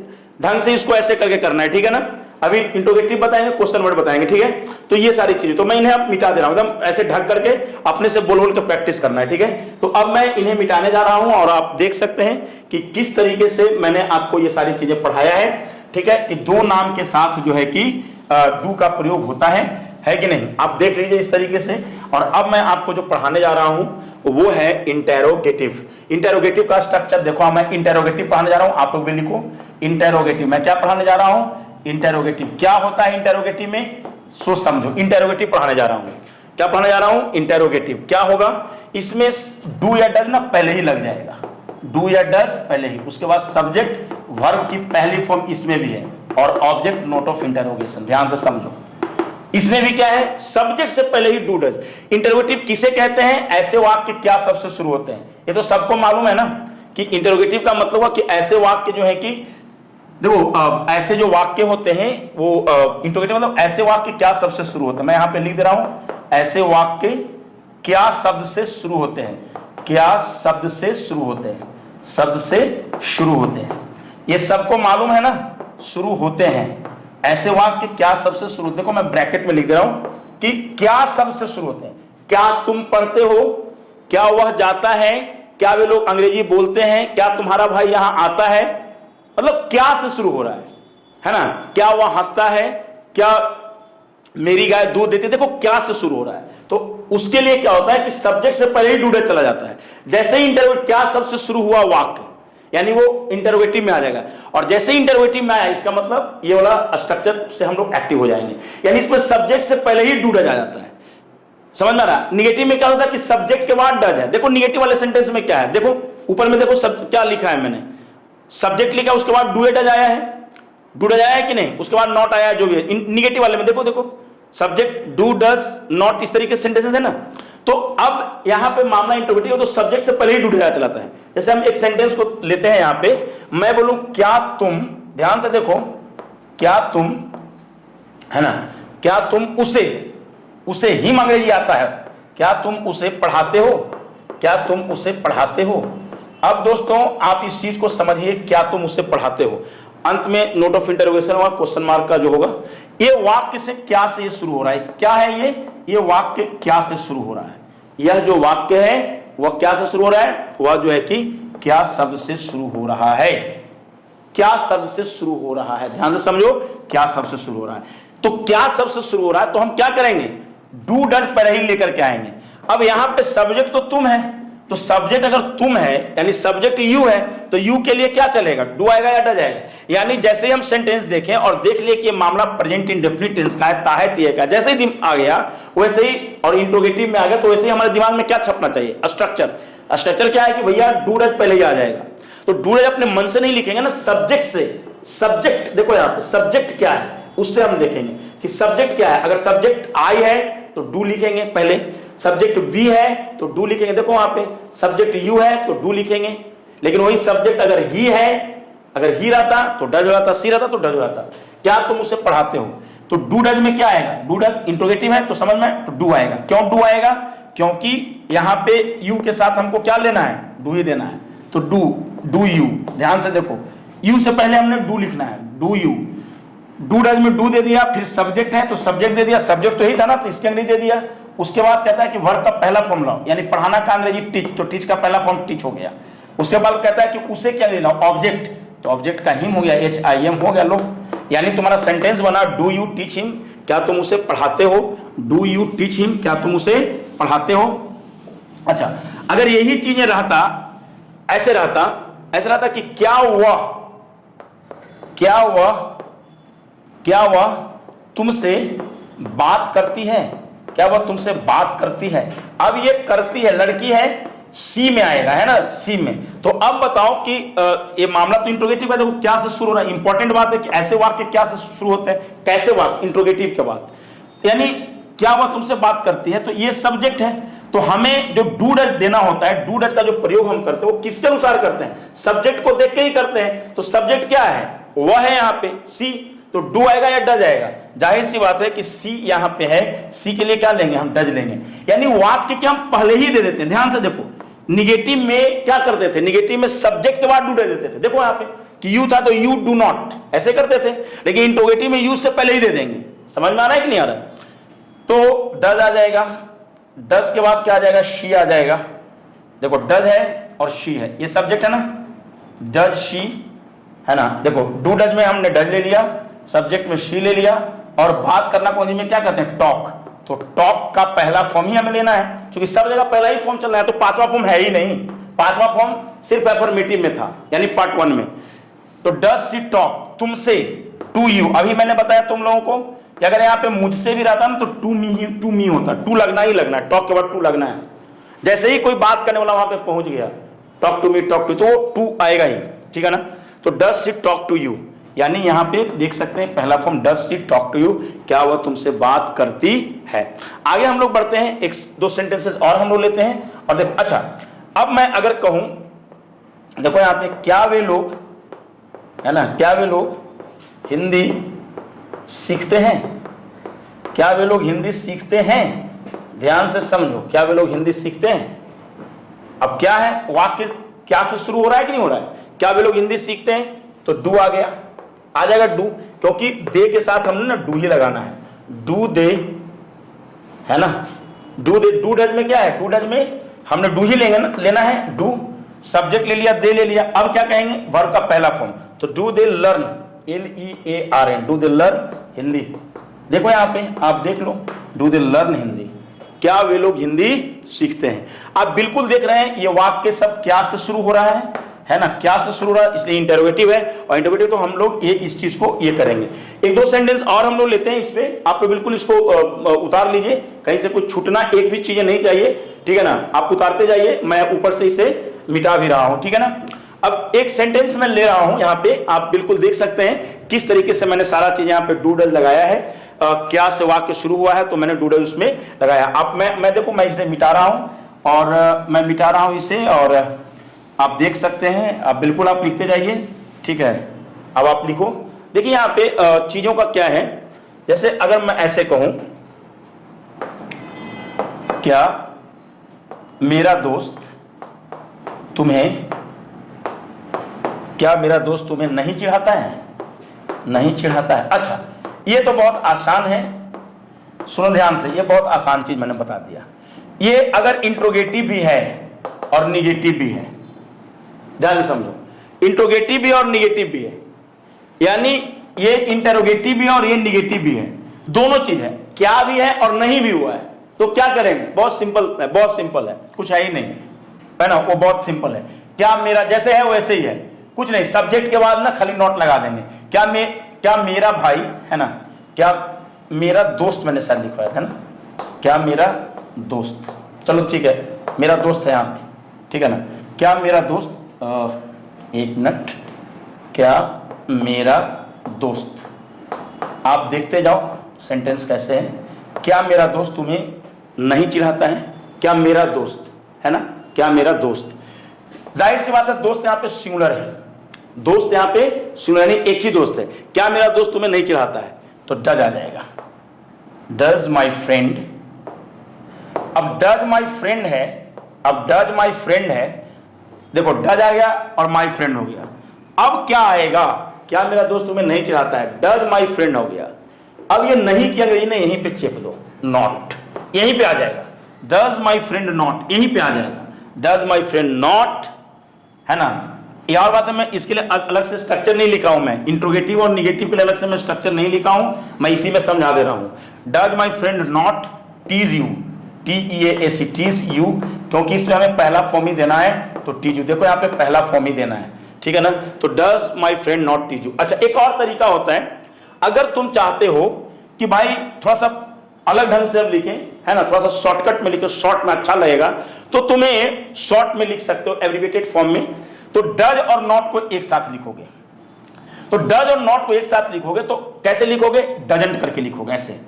ढंग से इसको ऐसे करके करना है, ठीक है ना। अभी इंट्रोगेटिव बताएंगे, क्वेश्चन वर्ड बताएंगे, ठीक है। तो ये सारी चीजें तो मैं इन्हें अब मिटा दे रहा हूं, एकदम ऐसे ढक करके अपने से बोल बोल के प्रैक्टिस करना है, ठीक है। तो अब मैं इन्हें मिटाने जा रहा हूं और आप देख सकते हैं कि किस तरीके से मैंने आपको ये सारी चीजें पढ़ाया है, ठीक है। कि दो नाम के साथ जो है कि डू का प्रयोग होता है कि नहीं, आप देख लीजिए इस तरीके से। और अब मैं आपको जो पढ़ाने जा रहा हूं वो है इंटेरोगेटिव। इंटेरोगेटिव का स्ट्रक्चर देखो, मैं इंटेरोगेटिव पढ़ाने जा रहा हूं, आप लोग भी लिखो इंटेरोगेटिव। मैं क्या पढ़ाने जा रहा हूं, इंटेरोगेटिव। क्या होता है इंटेरोगेटिव में, सो समझो। इंटेरोगेटिव पढ़ाने जा रहा हूं, क्या पढ़ाने जा रहा हूं, इंटेरोगेटिव। क्या होगा इसमें, डू या डज ना पहले ही लग जाएगा, डू या डज पहले ही, उसके बाद सब्जेक्ट वर्ब की पहली फॉर्म इसमें भी है, और ऑब्जेक्ट नोट ऑफ इंटेरोगेशन। ध्यान से समझो, इसमें भी क्या है, सब्जेक्ट से पहले ही डू डज। इंटेरोगेटिव किसे कहते हैं, ऐसे वाक्य क्या सबसे शुरू होते हैं, ये तो सबको मालूम है ना कि इंटेरोगेटिव का मतलब है कि ऐसे वाक्य जो है कि देखो ऐसे जो वाक्य होते हैं वो इंटेरोगेटिव मतलब ऐसे वाक्य क्या सबसे शुरू होते हैं। मैं यहां पे लिख दे रहा हूं, ऐसे वाक्य क्या शब्द से शुरू होते हैं, क्या शब्द से शुरू होते हैं, शब्द से शुरू होते हैं, ये सबको मालूम है ना, शुरू होते हैं। ऐसे वाक्य क्या सबसे शुरू होते हैं, देखो मैं ब्रैकेट में लिख दे रहा हूं कि क्या शब्द से शुरू होते हैं। क्या तुम पढ़ते हो, क्या वह जाता है, क्या वे लोग अंग्रेजी बोलते हैं, क्या तुम्हारा भाई यहां आता है, मतलब क्या से शुरू हो रहा है ना। क्या वह हंसता है, क्या मेरी गाय दूध देती है, देखो क्या से शुरू हो रहा है। तो उसके लिए क्या होता है कि सब्जेक्ट से पहले ही डू डज चला जाता है। जैसे ही इंटरोगेटिव क्या सबसे शुरू हुआ वाक्य, यानी वो इंटरोगेटिव में आ जाएगा। और जैसे ही इंटरोगेटिव में आया, इसका मतलब ये वाला स्ट्रक्चर से हम लोग एक्टिव हो जाएंगे, यानी इसमें सब्जेक्ट से पहले ही डू डज आ जाता है। समझ में आ रहा है। निगेटिव में क्या होता है कि सब्जेक्ट के बाद डज है। देखो निगेटिव वाले सेंटेंस में क्या है, देखो ऊपर में देखो सब क्या लिखा है, मैंने सब्जेक्ट लिखा, उसके बाद डू डज आया है, डू डज आया है कि नहीं, उसके बाद नॉट आया, जो भी है। निगेटिव वाले में देखो देखो सब्जेक्ट डू डज नॉट, इस तरीके से सेंटेंसेस है ना। तो अब यहां पे मामला इंटरोगेटिव है, तो सब्जेक्ट से पहले ही डू डज चलाता है। जैसे हम एक सेंटेंस को लेते हैं, यहां पे मैं बोलूं क्या तुम, ध्यान से देखो, क्या तुम, है ना, क्या तुम उसे, उसे हिम अंग्रेजी आता है, क्या तुम उसे पढ़ाते हो? क्या तुम उसे पढ़ाते हो? अब दोस्तों आप इस चीज को समझिए, क्या तुम उसे पढ़ाते हो। अंत में नोट ऑफ इंटरोगेशन और क्वेश्चन मार्क का जो होगा, ये वाक्य से क्या से ये शुरू हो रहा है? क्या है ये वाक्य क्या से शुरू हो रहा है? यह जो वाक्य है वह क्या से शुरू हो रहा है? वह जो है कि क्या शब्द से शुरू हो रहा है। क्या शब्द से शुरू हो रहा है, ध्यान से समझो, क्या शब्द से शुरू हो रहा है। तो क्या शब्द से शुरू हो रहा है तो हम क्या करेंगे? डू डज पहले ही लेकर के आएंगे। अब यहां पे सब्जेक्ट तो तुम है, तो सब्जेक्ट अगर तुम है यानी सब्जेक्ट यू है, तो यू के लिए क्या चलेगा? डू आएगा या डज आएगा? यानी जैसे ही हम सेंटेंस देखें और देख लिए कि मामला प्रेजेंट इंडेफिनिट टेंस का है, ताहत ये का, जैसे ही आ गया वैसे ही, और इंट्रोगेटिव में आ गया, तो वैसे ही हमारे दिमाग में क्या छपना चाहिए? स्ट्रक्चर क्या है कि भैया डू डज पहले ही आ जाएगा। तो डू डज अपने मन से नहीं लिखेंगे ना, सब्जेक्ट से। सब्जेक्ट देखो यहां पे सब्जेक्ट क्या है उससे हम देखेंगे कि सब्जेक्ट क्या है। अगर सब्जेक्ट आई है तो डू लिखेंगे पहले, सब्जेक्ट वी है तो डू लिखेंगे। देखो वहां पे सब्जेक्ट यू है तो डू लिखेंगे, लेकिन वही सब्जेक्ट अगर ही है, अगर ही रहता तो डज हो जाता, सी रहता तो डज हो जाता। क्या तुम उसे पढ़ाते हो? तो डू डज में क्या आएगा? डू डज इंट्रोगेटिव है तो समझ में, तो डू आएगा। क्यों डू आएगा? क्योंकि यहां पे यू के साथ हमको क्या लेना है? डू ही देना है। तो डू यू, ध्यान से देखो, यू से पहले हमने डू लिखना है, डू यू। डू डज में डू दे दिया, फिर सब्जेक्ट है तो सब्जेक्ट दे दिया, सब्जेक्ट तो ही था ना तो इसके अंग्रेजी दे दिया। उसके बाद कहता है कि वर्ब का पहला फॉर्म लाओ, यानी पढ़ाना का अंग्रेजी टीच, तो टीच का पहला फॉर्म टीच हो गया। उसके बाद कहता है कि उसे क्या ले लाओ? ऑब्जेक्ट, तो ऑब्जेक्ट का हिम हो गया, HIM हो गया लो। यानी तुम्हारा सेंटेंस बना डू यू टीच हिम, क्या तुम उसे पढ़ाते हो? डू यू टीच हिम, क्या तुम उसे पढ़ाते हो? अच्छा, अगर यही चीजें रहता, ऐसे रहता कि क्या वह तुमसे बात करती है? क्या वह तुमसे बात करती है? अब ये करती है, लड़की है, सी में आएगा, है ना, सी में। तो अब बताओ कि ये मामला तो इंट्रोगेटिव है, देखो क्या से शुरू हो रहा है। इंपॉर्टेंट बात है कि ऐसे वाक्य क्या से शुरू होते हैं, कैसे वाक्य? इंट्रोगेटिव के बाद, यानी क्या वह तुमसे बात करती है, तो ये सब्जेक्ट है। तो हमें जो डू डज देना होता है, डू डज का जो प्रयोग हम करते हैं वो किसके अनुसार करते हैं? सब्जेक्ट को देख के ही करते हैं। तो सब्जेक्ट क्या है? वह है यहाँ पे सी, तो डू आएगा या डज आएगा? जाहिर सी बात है कि सी यहाँ पे है, सी के लिए क्या लेंगे? हम डज लेंगे। यानी वाक्य के हम पहले ही दे देते हैं। ध्यान से देखो, निगेटिव में क्या करते थे? निगेटिव में सब्जेक्ट के बाद डू दे देते थे। देखो यहाँ पे कि यू था तो यू डू नॉट, ऐसे करते थे। लेकिन इंट्रोगेटिव में यू से पहले ही दे देंगे। समझ में आ रहा है कि नहीं आ रहा? तो डज आ जाएगा, डज के बाद क्या आ जाएगा? शी आ जाएगा। देखो डज है और शी है, ये सब्जेक्ट है ना, डज शी, है ना। देखो डू डज में हमने डज ले लिया, सब्जेक्ट में शी ले लिया, और बात करना को में क्या कहते हैं? टॉक। तो टॉक का पहला फॉर्म ही हमें लेना है, क्योंकि सब जगह पहला ही फॉर्म चल रहा है, तो पांचवा फॉर्म है ही नहीं। पांचवा फॉर्म सिर्फ एफर्मेटिव में था, यानी पार्ट 1 में। तो डज शी टॉक तुमसे, टू यू। अभी मैंने बताया तुम लोगों को कि अगर यहाँ पे मुझसे भी रहता ना तो टू मी होता, टू लगना ही लगना है, टॉक के बाद टू लगना है। जैसे ही कोई बात करने वाला वहां पे पहुंच गया, talk to me, talk to, तो वो टू आएगा ही, ठीक है ना। तो does she talk to you, यानी यहां पे देख सकते हैं पहला form does she talk to you, क्या वह तुमसे बात करती है। आगे हम लोग बढ़ते हैं, एक दो सेंटेंसेस और हम लोग लेते हैं और देखो। अच्छा, अब मैं अगर कहूं, देखो यहां पे क्या वे लोग, है ना, क्या वे लोग हिंदी सीखते हैं? क्या वे लोग हिंदी सीखते हैं? ध्यान से समझो, क्या वे लोग हिंदी सीखते हैं? अब क्या है, वाक्य क्या से शुरू हो रहा है कि नहीं हो रहा है? क्या वे लोग हिंदी सीखते हैं, तो डू आ गया, आ जाएगा डू, क्योंकि दे के साथ हमने ना डू ही लगाना है। डू दे, है ना, डू दे। डू डज में क्या है? डू डज में हमने डू ही लेंगे ना, लेना है। डू सब्जेक्ट ले लिया, दे ले लिया, अब क्या कहेंगे? वर्ब का पहला फॉर्म, तो do they learn, LEARN, do they learn Hindi. देखो यहां पे आप देख लो, डू दे लर्न हिंदी, क्या वे लोग हिंदी सीखते हैं। आप बिल्कुल देख रहे हैं ये वाक्य सब क्या से शुरू हो रहा है ना, क्या से शुरू हो रहा है, इसलिए इंटरोगेटिव है। और इंटरोगेटिव तो हम लोग ये इस चीज को ये करेंगे। एक दो सेंटेंस और हम लोग लेते हैं इस पे, आप बिल्कुल इसको उतार लीजिए, कहीं से कुछ छूटना एक भी चीजें नहीं चाहिए, ठीक है ना। आप उतारते जाइए, मैं ऊपर से इसे मिटा भी रहा हूं, ठीक है ना। अब एक सेंटेंस मैं ले रहा हूं, यहां पे आप बिल्कुल देख सकते हैं किस तरीके से मैंने सारा चीज यहां पे डू डज लगाया है। क्या से वाक्य शुरू हुआ है तो मैंने डू डज उसमें लगाया। अब मैं देखो, मैं इसे मिटा रहा हूं और मैं मिटा रहा हूं इसे, और आप देख सकते हैं, आप बिल्कुल आप लिखते जाइए, ठीक है। अब आप लिखो, देखिए यहां पे चीजों का क्या है। जैसे अगर मैं ऐसे कहूं, क्या मेरा दोस्त तुम्हें नहीं चिढ़ाता है? नहीं चिढ़ाता है। अच्छा, ये तो बहुत आसान है, सुनो ध्यान से, ये बहुत आसान चीज मैंने बता दिया। ये अगर इंट्रोगेटिव भी है और निगेटिव भी है, ध्यान से समझो, इंट्रोगेटिव भी और निगेटिव भी है, यानी ये इंटरोगेटिव भी है और ये निगेटिव भी है, दोनों चीज है, क्या भी है और नहीं भी हुआ है। तो क्या करेंगे? बहुत सिंपल है, कुछ है ही नहीं, है ना, वो बहुत सिंपल है। क्या मेरा जैसे है वैसे ही है, कुछ नहीं, सब्जेक्ट के बाद ना खाली नॉट लगा देंगे। क्या मेरा भाई है ना, क्या मेरा दोस्त, मैंने शायद लिखवाया था ना, क्या मेरा दोस्त, चलो ठीक है, मेरा दोस्त है यहाँ पे, ठीक है ना, क्या मेरा दोस्त, एक मिनट, क्या मेरा दोस्त, आप देखते जाओ सेंटेंस कैसे है। क्या मेरा दोस्त तुम्हें नहीं चिढ़ाता है? क्या मेरा दोस्त, है ना, क्या मेरा दोस्त, जाहिर सी बात है दोस्त यहाँ पे सिंगुलर है, दोस्त यहाँ पे सिंगुलर, यानी एक ही दोस्त है। क्या मेरा दोस्त तुम्हें नहीं चिढ़ाता है, तो डज आ जाएगा, डज माई फ्रेंड। अब डज माई फ्रेंड है, अब डज माई फ्रेंड है, देखो डज आ गया और माई फ्रेंड हो गया। अब क्या आएगा? क्या मेरा दोस्त तुम्हें नहीं चिढ़ाता है, डज माई फ्रेंड हो गया। अब ये नहीं की अंग्रेजी ने यहीं पे चेप दो, नॉट, यहीं पे आ जाएगा, डज माई फ्रेंड नॉट, यहीं पे आ जाएगा, डज माई फ्रेंड नॉट, है ना। ये और बात है, मैं इसके लिए अलग से स्ट्रक्चर नहीं लिखा हूं, मैं इंट्रोगेटिव और निगेटिव के लिए अलग से मैं स्ट्रक्चर नहीं लिखा हूं, मैं इसी में समझा दे रहा हूं। Does my friend not tease you, TEAS, tease you, क्योंकि इसमें हमें पहला फॉर्म ही देना है, तो टीज यू, देखो यहाँ पे पहला फॉर्म ही देना है, ठीक है ना। तो does my friend not tease you. अच्छा, एक और तरीका होता है, अगर तुम चाहते हो कि भाई थोड़ा सा अलग ढंग से अब लिखें, है ना, थोड़ा सा शॉर्टकट में लिखे, शॉर्ट में अच्छा लगेगा, तो तुम्हें शॉर्ट में लिख सकते हो एब्रिविएटेड फॉर्म में। तो डज और नॉट को एक साथ लिखोगे, तो डज और नॉट को एक साथ लिखोगे तो कैसे लिखोगे? डजंट करके लिखोगे, ऐसे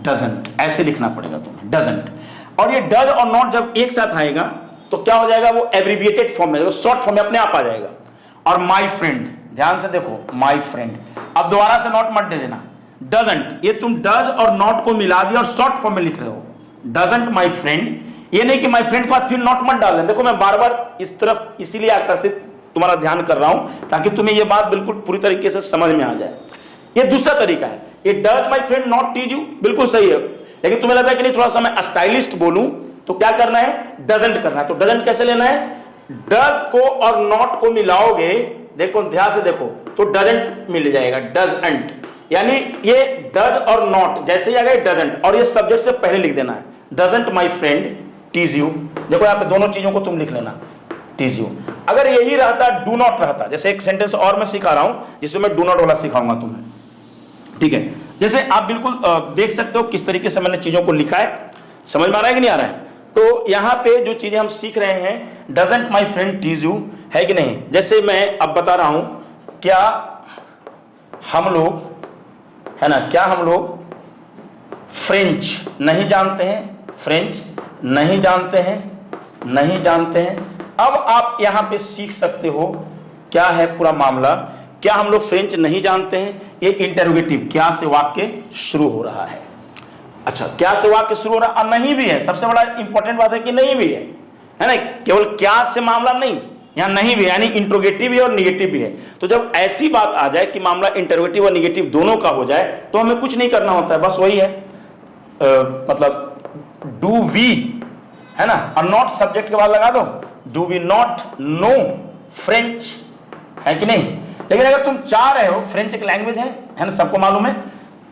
डजंट, ऐसे लिखना पड़ेगा तुम्हें, डजंट। और ये डज और नॉट जब एक साथ आएगा तो क्या हो जाएगा? वो एब्रिविएटेड फॉर्म में, शॉर्ट फॉर्म में अपने आप आ जाएगा। और माई फ्रेंड, ध्यान से देखो, माई फ्रेंड, अब दोबारा से नॉट मत दे देना, डजंट, ये तुम डज और नॉट को मिला दिया और शॉर्ट फॉर्म में लिख रहे हो, डजंट माई फ्रेंड। ये नहीं कि माई फ्रेंड के बाद फिर नॉट मत डाल दें, देखो मैं बार बार इस तरफ इसीलिए आकर्षित तुम्हारा ध्यान कर रहा हूं ताकि तुम्हें यह बात बिल्कुल पूरी तरीके से समझ में आ जाए। ये दूसरा तरीका है, ये does my friend not tease you बिल्कुल सही है, लेकिन तुम्हें लगता है कि नहीं थोड़ा सा मैं स्टाइलिस्ट बोलूं, तो क्या करना है? डजंट करना है। तो डजंट कैसे लेना है? डज को और नॉट को मिलाओगे, देखो ध्यान से देखो, तो डजंट मिल जाएगा, डजंट, यानी ये डज और नॉट जैसे ही आ गए डजंट, और ये सब्जेक्ट से पहले लिख देना है, doesn't my friend tease you. देखो यहाँ पे दोनों चीजों को तुम लिख लेना, टीज यू। अगर यही रहता, डू नॉट रहता, जैसे एक सेंटेंस और मैं सिखा रहा हूं जिसमें मैं डू नॉट वाला सिखाऊंगा तुम्हें, ठीक है। जैसे आप बिल्कुल देख सकते हो किस तरीके से मैंने चीजों को लिखा है, समझ में आ रहा है कि नहीं आ रहा है? तो यहाँ पे जो चीजें हम सीख रहे हैं, doesn't my friend tease you, है कि नहीं। जैसे मैं अब बता रहा हूं, क्या हम लोग, है ना, क्या हम लोग फ्रेंच नहीं जानते हैं, फ्रेंच नहीं जानते हैं, नहीं जानते हैं। अब आप यहां पे सीख सकते हो क्या है पूरा मामला, क्या हम लोग फ्रेंच नहीं जानते हैं, ये इंटरोगेटिव क्या से वाक्य शुरू हो रहा है। अच्छा, क्या से वाक्य शुरू हो रहा है, और नहीं भी है, सबसे बड़ा इंपॉर्टेंट बात है कि नहीं भी है ना, केवल क्या से मामला नहीं, यहां नहीं भी, यानी इंट्रोगेटिव भी और निगेटिव भी है। तो जब ऐसी बात आ जाए कि मामला इंटरोगेटिव और निगेटिव दोनों का हो जाए, तो हमें कुछ नहीं करना होता है, बस वही है, मतलब डू वी, है ना, और नॉट सब्जेक्ट के बाद लगा दो, do we not know French, है कि नहीं। लेकिन अगर तुम चाह रहे हो, फ्रेंच एक लैंग्वेज है ना, सबको मालूम है,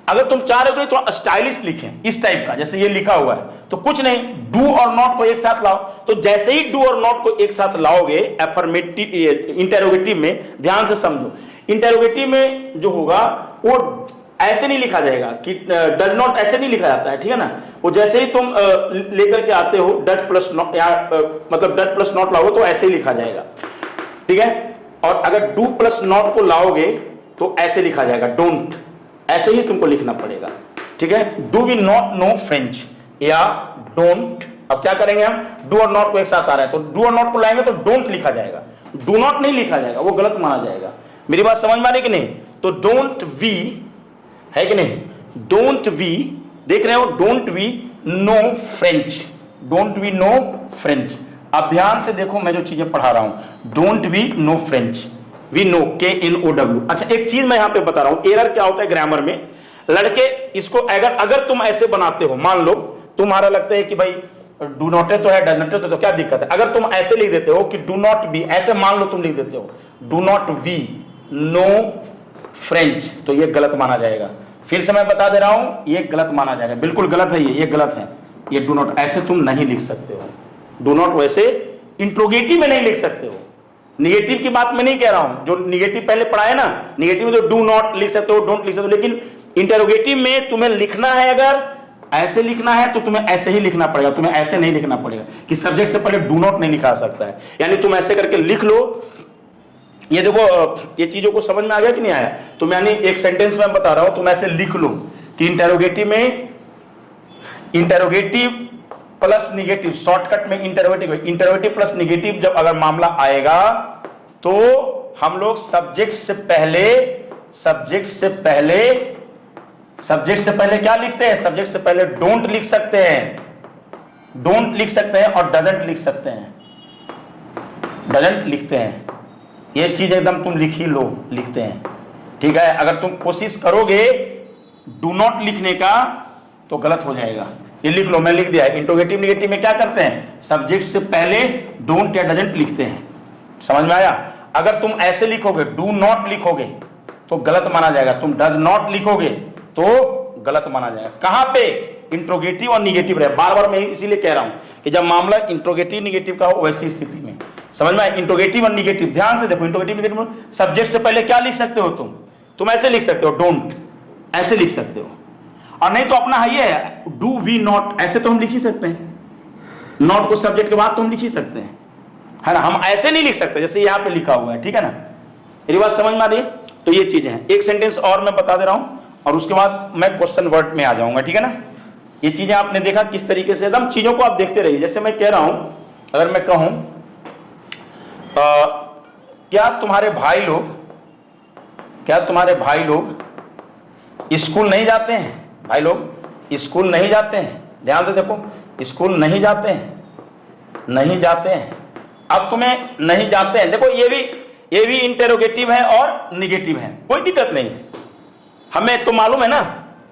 अगर तुम चाह रहे हो तो थोड़ा स्टाइलिश लिखें इस टाइप का, जैसे ये लिखा हुआ है, तो कुछ नहीं, डू और नॉट को एक साथ लाओ। तो जैसे ही डू और नॉट को एक साथ लाओगे एफर्मेटिव इंटरोगेटिव में, ध्यान से समझो, इंटरोगेटिव में जो होगा वो ऐसे नहीं लिखा जाएगा कि डज नॉट, ऐसे नहीं लिखा जाता है, ठीक है ना। वो जैसे ही तुम लेकर के आते हो डज प्लस नॉट, या मतलब डज प्लस नॉट लाओगे तो ऐसे ही लिखा जाएगा, ठीक है। और अगर डू प्लस नॉट को लाओगे तो ऐसे लिखा जाएगा, डोंट, ऐसे ही तुमको लिखना पड़ेगा, ठीक है। Do we not know French या डोंट। अब क्या करेंगे हम, डू और नॉट को एक साथ आ रहा है, तो डू और नॉट को लाएंगे तो डोंट लिखा जाएगा, डू नॉट नहीं लिखा जाएगा, वो गलत माना जाएगा। मेरी बात समझ में आ रही कि नहीं। तो डोंट वी, है कि नहीं, डोंट वी, देख रहे हो, don't we know French, don't we know French. अब ध्यान से देखो मैं जो चीजें पढ़ा रहा हूं, don't we know French, we know KNOW। अच्छा एक चीज मैं यहां पे बता रहा हूं, एरर क्या होता है ग्रामर में, लड़के इसको अगर तुम ऐसे बनाते हो, मान लो तुम्हारा लगता है कि भाई डू नॉट तो है, डज नॉट तो क्या दिक्कत है, अगर तुम ऐसे लिख देते हो कि डू नॉट बी, ऐसे मान लो तुम लिख देते हो do not we know French, तो ये गलत माना जाएगा। फिर से मैं बता दे रहा हूं, ये गलत माना जाएगा, बिल्कुल गलत है, ये गलत है। ये डू नॉट ऐसे तुम नहीं लिख सकते हो, डू नॉट वैसे इंट्रोगेटिव में नहीं लिख सकते हो। निगेटिव की बात मैं नहीं कह रहा हूं, जो निगेटिव पहले पढ़ाया ना, निगेटिव में तो डू नॉट लिख सकते हो, डोंट लिख सकते हो, लेकिन इंटेरोगेटिव में तुम्हें लिखना है, अगर ऐसे लिखना है तो तुम्हें ऐसे ही लिखना पड़ेगा, तुम्हें ऐसे नहीं लिखना पड़ेगा कि सब्जेक्ट से पहले डू नॉट नहीं लिखा सकता है। यानी तुम ऐसे करके लिख लो। ये देखो, ये चीजों को समझ में आ गया कि नहीं आया? तुम यानी एक सेंटेंस में बता रहा हूं, तुम ऐसे लिख लो कि इंटेरोगेटिव में इंटेरोगेटिव प्लस निगेटिव, शॉर्टकट में इंटेरोगेटिव प्लस निगेटिव जब अगर मामला आएगा तो हम लोग सब्जेक्ट से पहले क्या लिखते हैं? सब्जेक्ट से पहले डोंट लिख सकते हैं, डोंट लिख सकते हैं और डजंट लिख सकते हैं, डजंट लिखते हैं। ये चीज एकदम तुम लिख ही लो, लिखते हैं, ठीक है। अगर तुम कोशिश करोगे डू नॉट लिखने का तो गलत हो जाएगा। ये लिख लो, मैं लिख दिया है। इंट्रोगेटिव निगेटिव में क्या करते हैं? सब्जेक्ट से पहले डोंट या डजंट लिखते हैं। समझ में आया? अगर तुम ऐसे लिखोगे, डू नॉट लिखोगे तो गलत माना जाएगा, तुम डज नॉट लिखोगे तो गलत माना जाएगा। कहां पे? इंट्रोगेटिव और निगेटिव रहे। बार बार मैं इसीलिए कह रहा हूं कि जब मामला इंट्रोगेटिव निगेटिव का हो वैसी स्थिति में समझ में आया? इंट्रोगेटिव और निगेटिव, ध्यान से देखो, इंट्रोगेटिव निगेटिव सब्जेक्ट से पहले क्या लिख सकते हो? तुम ऐसे लिख सकते हो, डोंट, ऐसे लिख सकते हो, और नहीं तो अपना है ये डू वी नॉट, ऐसे तो हम लिख ही सकते हैं, नॉट को सब्जेक्ट के बाद तो हम लिख ही सकते हैं, है ना। हम ऐसे नहीं लिख सकते जैसे यहां पे लिखा हुआ है, ठीक है ना। मेरी बात समझ में आ रही है? तो ये चीजें हैं। एक सेंटेंस और मैं बता दे रहा हूं और उसके बाद मैं क्वेश्चन वर्ड में आ जाऊंगा, ठीक है ना। ये चीजें आपने देखा किस तरीके से, एकदम चीजों को आप देखते रहिए। जैसे मैं कह रहा हूं, अगर मैं कहूं क्या तुम्हारे भाई लोग स्कूल नहीं जाते हैं? भाई लोग स्कूल नहीं जाते हैं। ध्यान से देखो, स्कूल नहीं जाते हैं, नहीं जाते हैं। अब तुम्हें नहीं जाते हैं, देखो ये भी इंटेरोगेटिव है और निगेटिव है, कोई दिक्कत नहीं है, हमें तो मालूम है ना।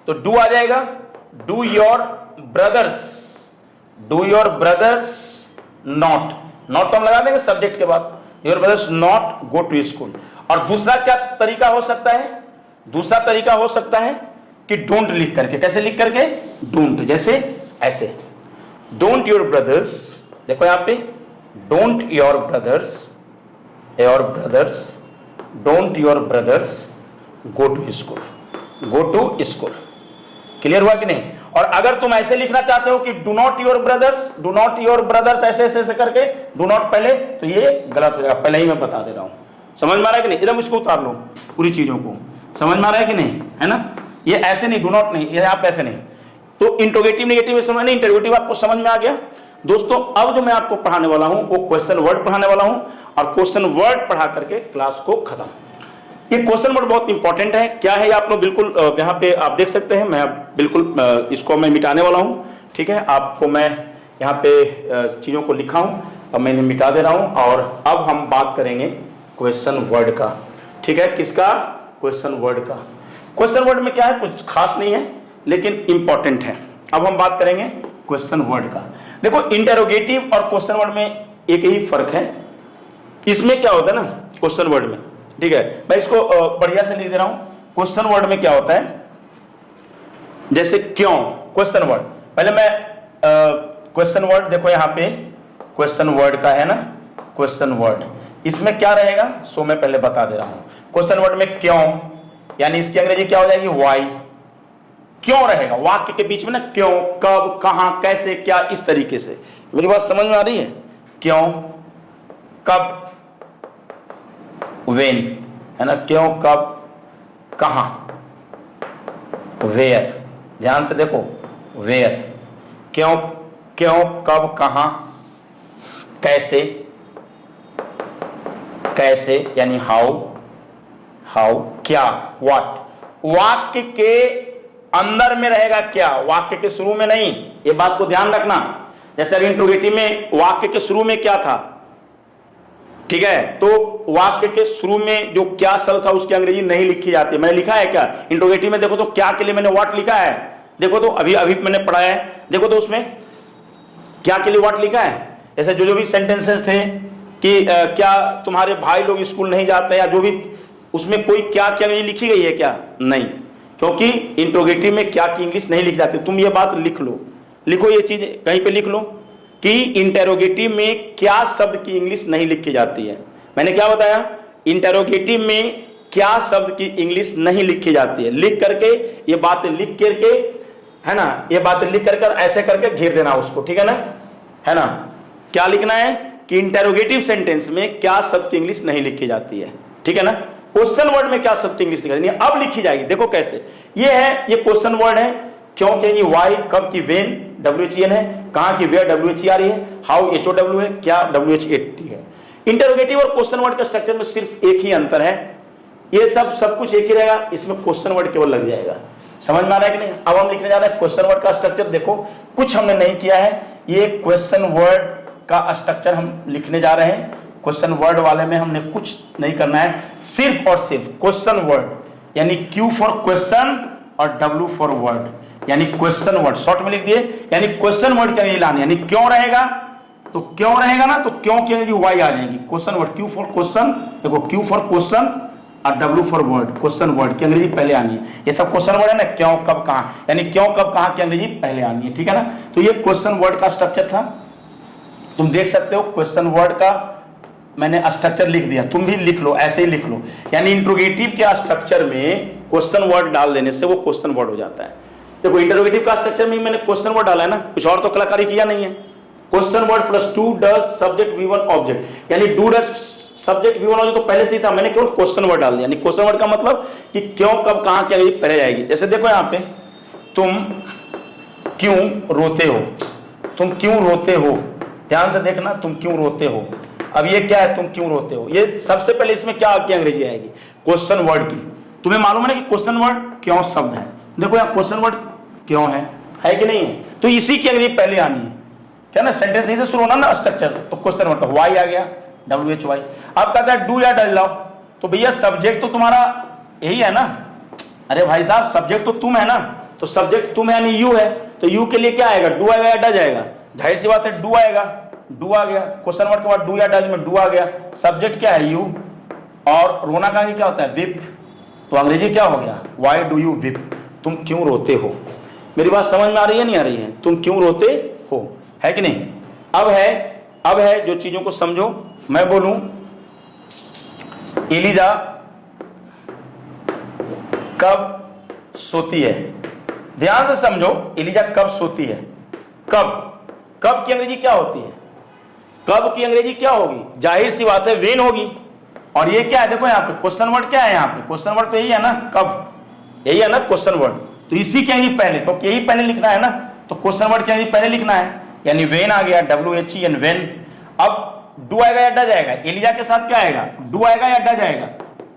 तो डू आ जाएगा, do your brothers not, not तो हम लगा देंगे सब्जेक्ट के बाद, your brothers not go to school. और दूसरा क्या तरीका हो सकता है? दूसरा तरीका हो सकता है कि डोंट लिख करके, कैसे लिख करके? डोंट, जैसे ऐसे, डोंट योर ब्रदर्स, देखो यहां पे don't your brothers don't your brothers go to school, go to school. Clear हुआ कि नहीं? और अगर तुम ऐसे लिखना चाहते हो कि डू नॉट योर ब्रदर्स ऐसे ऐसे करके, डू नॉट पहले, तो ये गलत हो जाएगा, पहले ही मैं बता दे रहा हूं। समझ में आ रहा है कि नहीं? एकदम इसको उतार लो, पूरी चीजों को समझ में आ रहा है कि नहीं, है ना। ये ऐसे नहीं, डू नॉट नहीं, ये आप ऐसे नहीं। तो इंट्रोगेटिव निगेटिव समझ नहीं, इंटरोगेटिव आपको समझ में आ गया। दोस्तों अब जो मैं आपको पढ़ाने वाला हूं वो क्वेश्चन वर्ड पढ़ाने वाला हूं, और क्वेश्चन वर्ड पढ़ा करके क्लास को खत्म। ये क्वेश्चन वर्ड बहुत इंपॉर्टेंट है। क्या है आप लोग बिल्कुल यहाँ पे आप देख सकते हैं, मैं बिल्कुल इसको मैं मिटाने वाला हूँ, ठीक है। आपको मैं यहाँ पे चीज़ों को लिखा हूँ, अब मैंने मिटा दे रहा हूँ। और अब हम बात करेंगे क्वेश्चन वर्ड का, ठीक है। किसका? क्वेश्चन वर्ड का। क्वेश्चन वर्ड में क्या है, कुछ खास नहीं है लेकिन इंपॉर्टेंट है। अब हम बात करेंगे क्वेश्चन वर्ड का। देखो इंटेरोगेटिव और क्वेश्चन वर्ड में एक ही फर्क है। इसमें क्या होता है ना, क्वेश्चन वर्ड में, ठीक है, मैं इसको बढ़िया से लिख दे रहा हूं। क्वेश्चन वर्ड में क्या होता है, जैसे क्यों, क्वेश्चन वर्ड, पहले मैं क्वेश्चन वर्ड, देखो यहां पे क्वेश्चन वर्ड का है ना, क्वेश्चन वर्ड, इसमें क्या रहेगा सो मैं पहले बता दे रहा हूं। क्वेश्चन वर्ड में क्यों, यानी इसकी अंग्रेजी क्या हो जाएगी? वाई। क्यों रहेगा वाक्य के बीच में ना, क्यों, कब, कहां, कैसे, क्या, इस तरीके से। मेरी बात समझ में आ रही है? क्यों, कब, वेन, है ना, क्यों, कब, कहां, वेयर, ध्यान से देखो, वेयर, क्यों, क्यों, कब, कहां, कैसे, कैसे यानी हाउ, क्या, व्हाट। वाक्य के अंदर में रहेगा क्या, वाक्य के शुरू में नहीं, ये बात को ध्यान रखना। जैसे अभी इंट्रोगेटिव में वाक्य के शुरू में क्या था, ठीक है, तो वाक्य के शुरू में जो क्या शब्द था उसकी अंग्रेजी नहीं लिखी जाती। मैंने लिखा है क्या इंट्रोगेटिव में, देखो तो क्या के लिए मैंने व्हाट लिखा है, देखो तो अभी अभी मैंने पढ़ाया है, देखो तो उसमें क्या के लिए व्हाट लिखा है। जैसे जो भी सेंटेंसेस थे कि क्या तुम्हारे भाई लोग स्कूल नहीं जाते, या जो भी, उसमें कोई क्या की अंग्रेजी लिखी गई है क्या, नहीं, क्योंकि इंट्रोगेटिव में क्या की इंग्लिश नहीं लिखी जाती। तुम ये बात लिख लो, लिखो ये चीज कहीं पे लिख लो कि इंटेरोगेटिव में क्या शब्द की इंग्लिश नहीं लिखी जाती है। मैंने क्या बताया, इंटेरोगेटिव में क्या शब्द की इंग्लिश नहीं लिखी जाती है। लिख करके ये बातें लिख करके, है ना, ये बातें लिख कर ऐसे करके घेर देना उसको, ठीक है ना, है ना। क्या लिखना है कि इंटेरोगेटिव सेंटेंस में क्या शब्द की इंग्लिश नहीं लिखी जाती है, ठीक है ना। क्वेश्चन वर्ड में क्या शब्द की इंग्लिश लिखी जाती है, अब लिखी जाएगी। देखो कैसे, ये है, ये क्वेश्चन वर्ड है, क्योंकि ये वाई, कब की वेन WHEN है, कहां की वेयर WHERE है, हाउ HOW है, क्या WHAT है। इंटरोगेटिव और क्वेश्चन वर्ड के स्ट्रक्चर में सिर्फ एक ही अंतर है, ये सब कुछ एक ही रहेगा, इसमें क्वेश्चन वर्ड केवल लग जाएगा। समझ में आ रहा है कि नहीं। अब हम लिखने जा रहे हैं क्वेश्चन वर्ड का स्ट्रक्चर। देखो कुछ हमने नहीं किया है, ये क्वेश्चन वर्ड का स्ट्रक्चर हम लिखने जा रहे हैं। क्वेश्चन वर्ड वाले में हमने कुछ नहीं करना है, सिर्फ और सिर्फ क्वेश्चन वर्ड, यानी Q फॉर क्वेश्चन और W फॉर वर्ड, यानी क्वेश्चन वर्ड शॉर्ट में लिख दिए, यानी क्वेश्चन वर्ड क्या लानी, यानी क्यों रहेगा, तो क्यों रहेगा ना, तो क्यों की अंग्रेजी वाई आ जाएगी। Question word Q for question, देखो Q फॉर क्वेश्चन और W for word, question word की अंग्रेजी पहले आनी है। ये सब क्वेश्चन वर्ड है ना, क्यों कब कहां, यानी क्यों कब कहां की अंग्रेजी पहले आनी है, ठीक है ना। तो ये क्वेश्चन वर्ड का स्ट्रक्चर था, तुम देख सकते हो क्वेश्चन वर्ड का मैंने स्ट्रक्चर लिख दिया, तुम भी लिख लो, ऐसे ही लिख लो। यानी इंट्रोगेटिव के स्ट्रक्चर में क्वेश्चन वर्ड डाल देने से वो क्वेश्चन वर्ड हो जाता है। देखो इंटरोगेटिव का स्ट्रक्चर में मैंने क्वेश्चन वर्ड डाला है ना, कुछ और तो कलाकारी किया नहीं है। Question word plus do does subject V1 object, यानी do does subject V1 object तो पहले से ही था, मैंने केवल क्वेश्चन वर्ड डाल दिया। यानी क्वेश्चन वर्ड का मतलब कि क्यों कब कहां क्या पहले जाएगी। जैसे देखो यहाँ पे, तुम क्यों रोते हो, तुम क्यों रोते हो, ध्यान से देखना, तुम क्यों रोते हो। अब ये क्या है, तुम क्यों रोते हो, ये सबसे पहले इसमें क्या आपकी अंग्रेजी आएगी, क्वेश्चन वर्ड की। तुम्हें मालूम है ना कि क्वेश्चन वर्ड क्यों शब्द है, देखो यहाँ क्वेश्चन वर्ड क्यों है कि नहीं है, तो इसी की अंग्रेजी पहले आनी है, क्या ना, सेंटेंस यहीं से शुरू होना ना स्ट्रक्चर, तो क्वेश्चन वर्ड, तो वाई आ गया, WHY। अब कहता है डू या डज लाओ, तो भैया सब्जेक्ट तो तुम्हारा यही है ना, अरे भाई साहब सब्जेक्ट तो तुम है ना, तो सब्जेक्ट तुम है यानी यू है, तो यू के लिए क्या आएगा, डू आएगा या डज आएगा, जाहिर सी बात है डू आएगा, डू आ गया, क्वेश्चन वर्ड के बाद डू या डज में डू आ गया, सब्जेक्ट क्या है यू, और रोना का क्या होता है विप, तो अंग्रेजी क्या हो गया, वाई डू यू विप, तुम क्यों रोते हो। मेरी बात समझ में आ रही है नहीं आ रही है, तुम क्यों रोते हो, है कि नहीं। अब है जो चीजों को समझो, मैं बोलूं एलिजा कब सोती है, ध्यान से समझो, एलिजा कब सोती है, कब की अंग्रेजी क्या होती है, कब की अंग्रेजी क्या होगी, जाहिर सी बात है वेन होगी। और ये क्या है, देखो यहाँ पे क्वेश्चन वर्ड क्या है, यहाँ पे क्वेश्चन वर्ड तो यही है ना, कब, यही है ना क्वेश्चन वर्ड, तो इसी के अंग्रेजी पहले, क्योंकि यही पहले लिखना है ना, तो क्वेश्चन वर्ड के अंग्रेजी पहले लिखना है, यानी वेन आ गया, WHEN वेन। अब डू आएगा या डज आएगा, एलिजा के साथ क्या आएगा, डू आएगा या डज आएगा,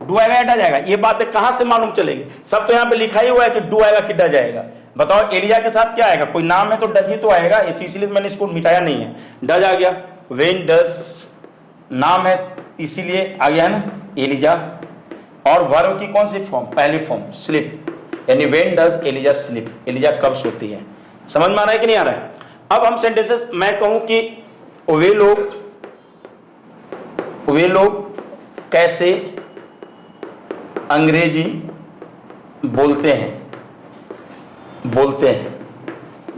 डू आएगा या डज आएगा, ये बातें कहां से मालूम चलेगी, सब तो यहाँ पे लिखा ही हुआ है कि डू आएगा कि डज आएगा। बताओ एलिजा के साथ क्या आएगा, कोई नाम है तो डज ही तो आएगा, ये तो इसलिए मैंने इसको मिटाया नहीं है, डज आ गया, वेन डज नाम है इसीलिए आ गया है ना एलिजा, और वर्ब की कौन सी फॉर्म, पहली फॉर्म स्लीप, यानी when does Eliza sleep, Eliza कब सोती है। समझ में आ रहा है कि नहीं आ रहा है। अब हम सेंटेंसेस, मैं कहूं कि वे लोग कैसे अंग्रेजी बोलते हैं,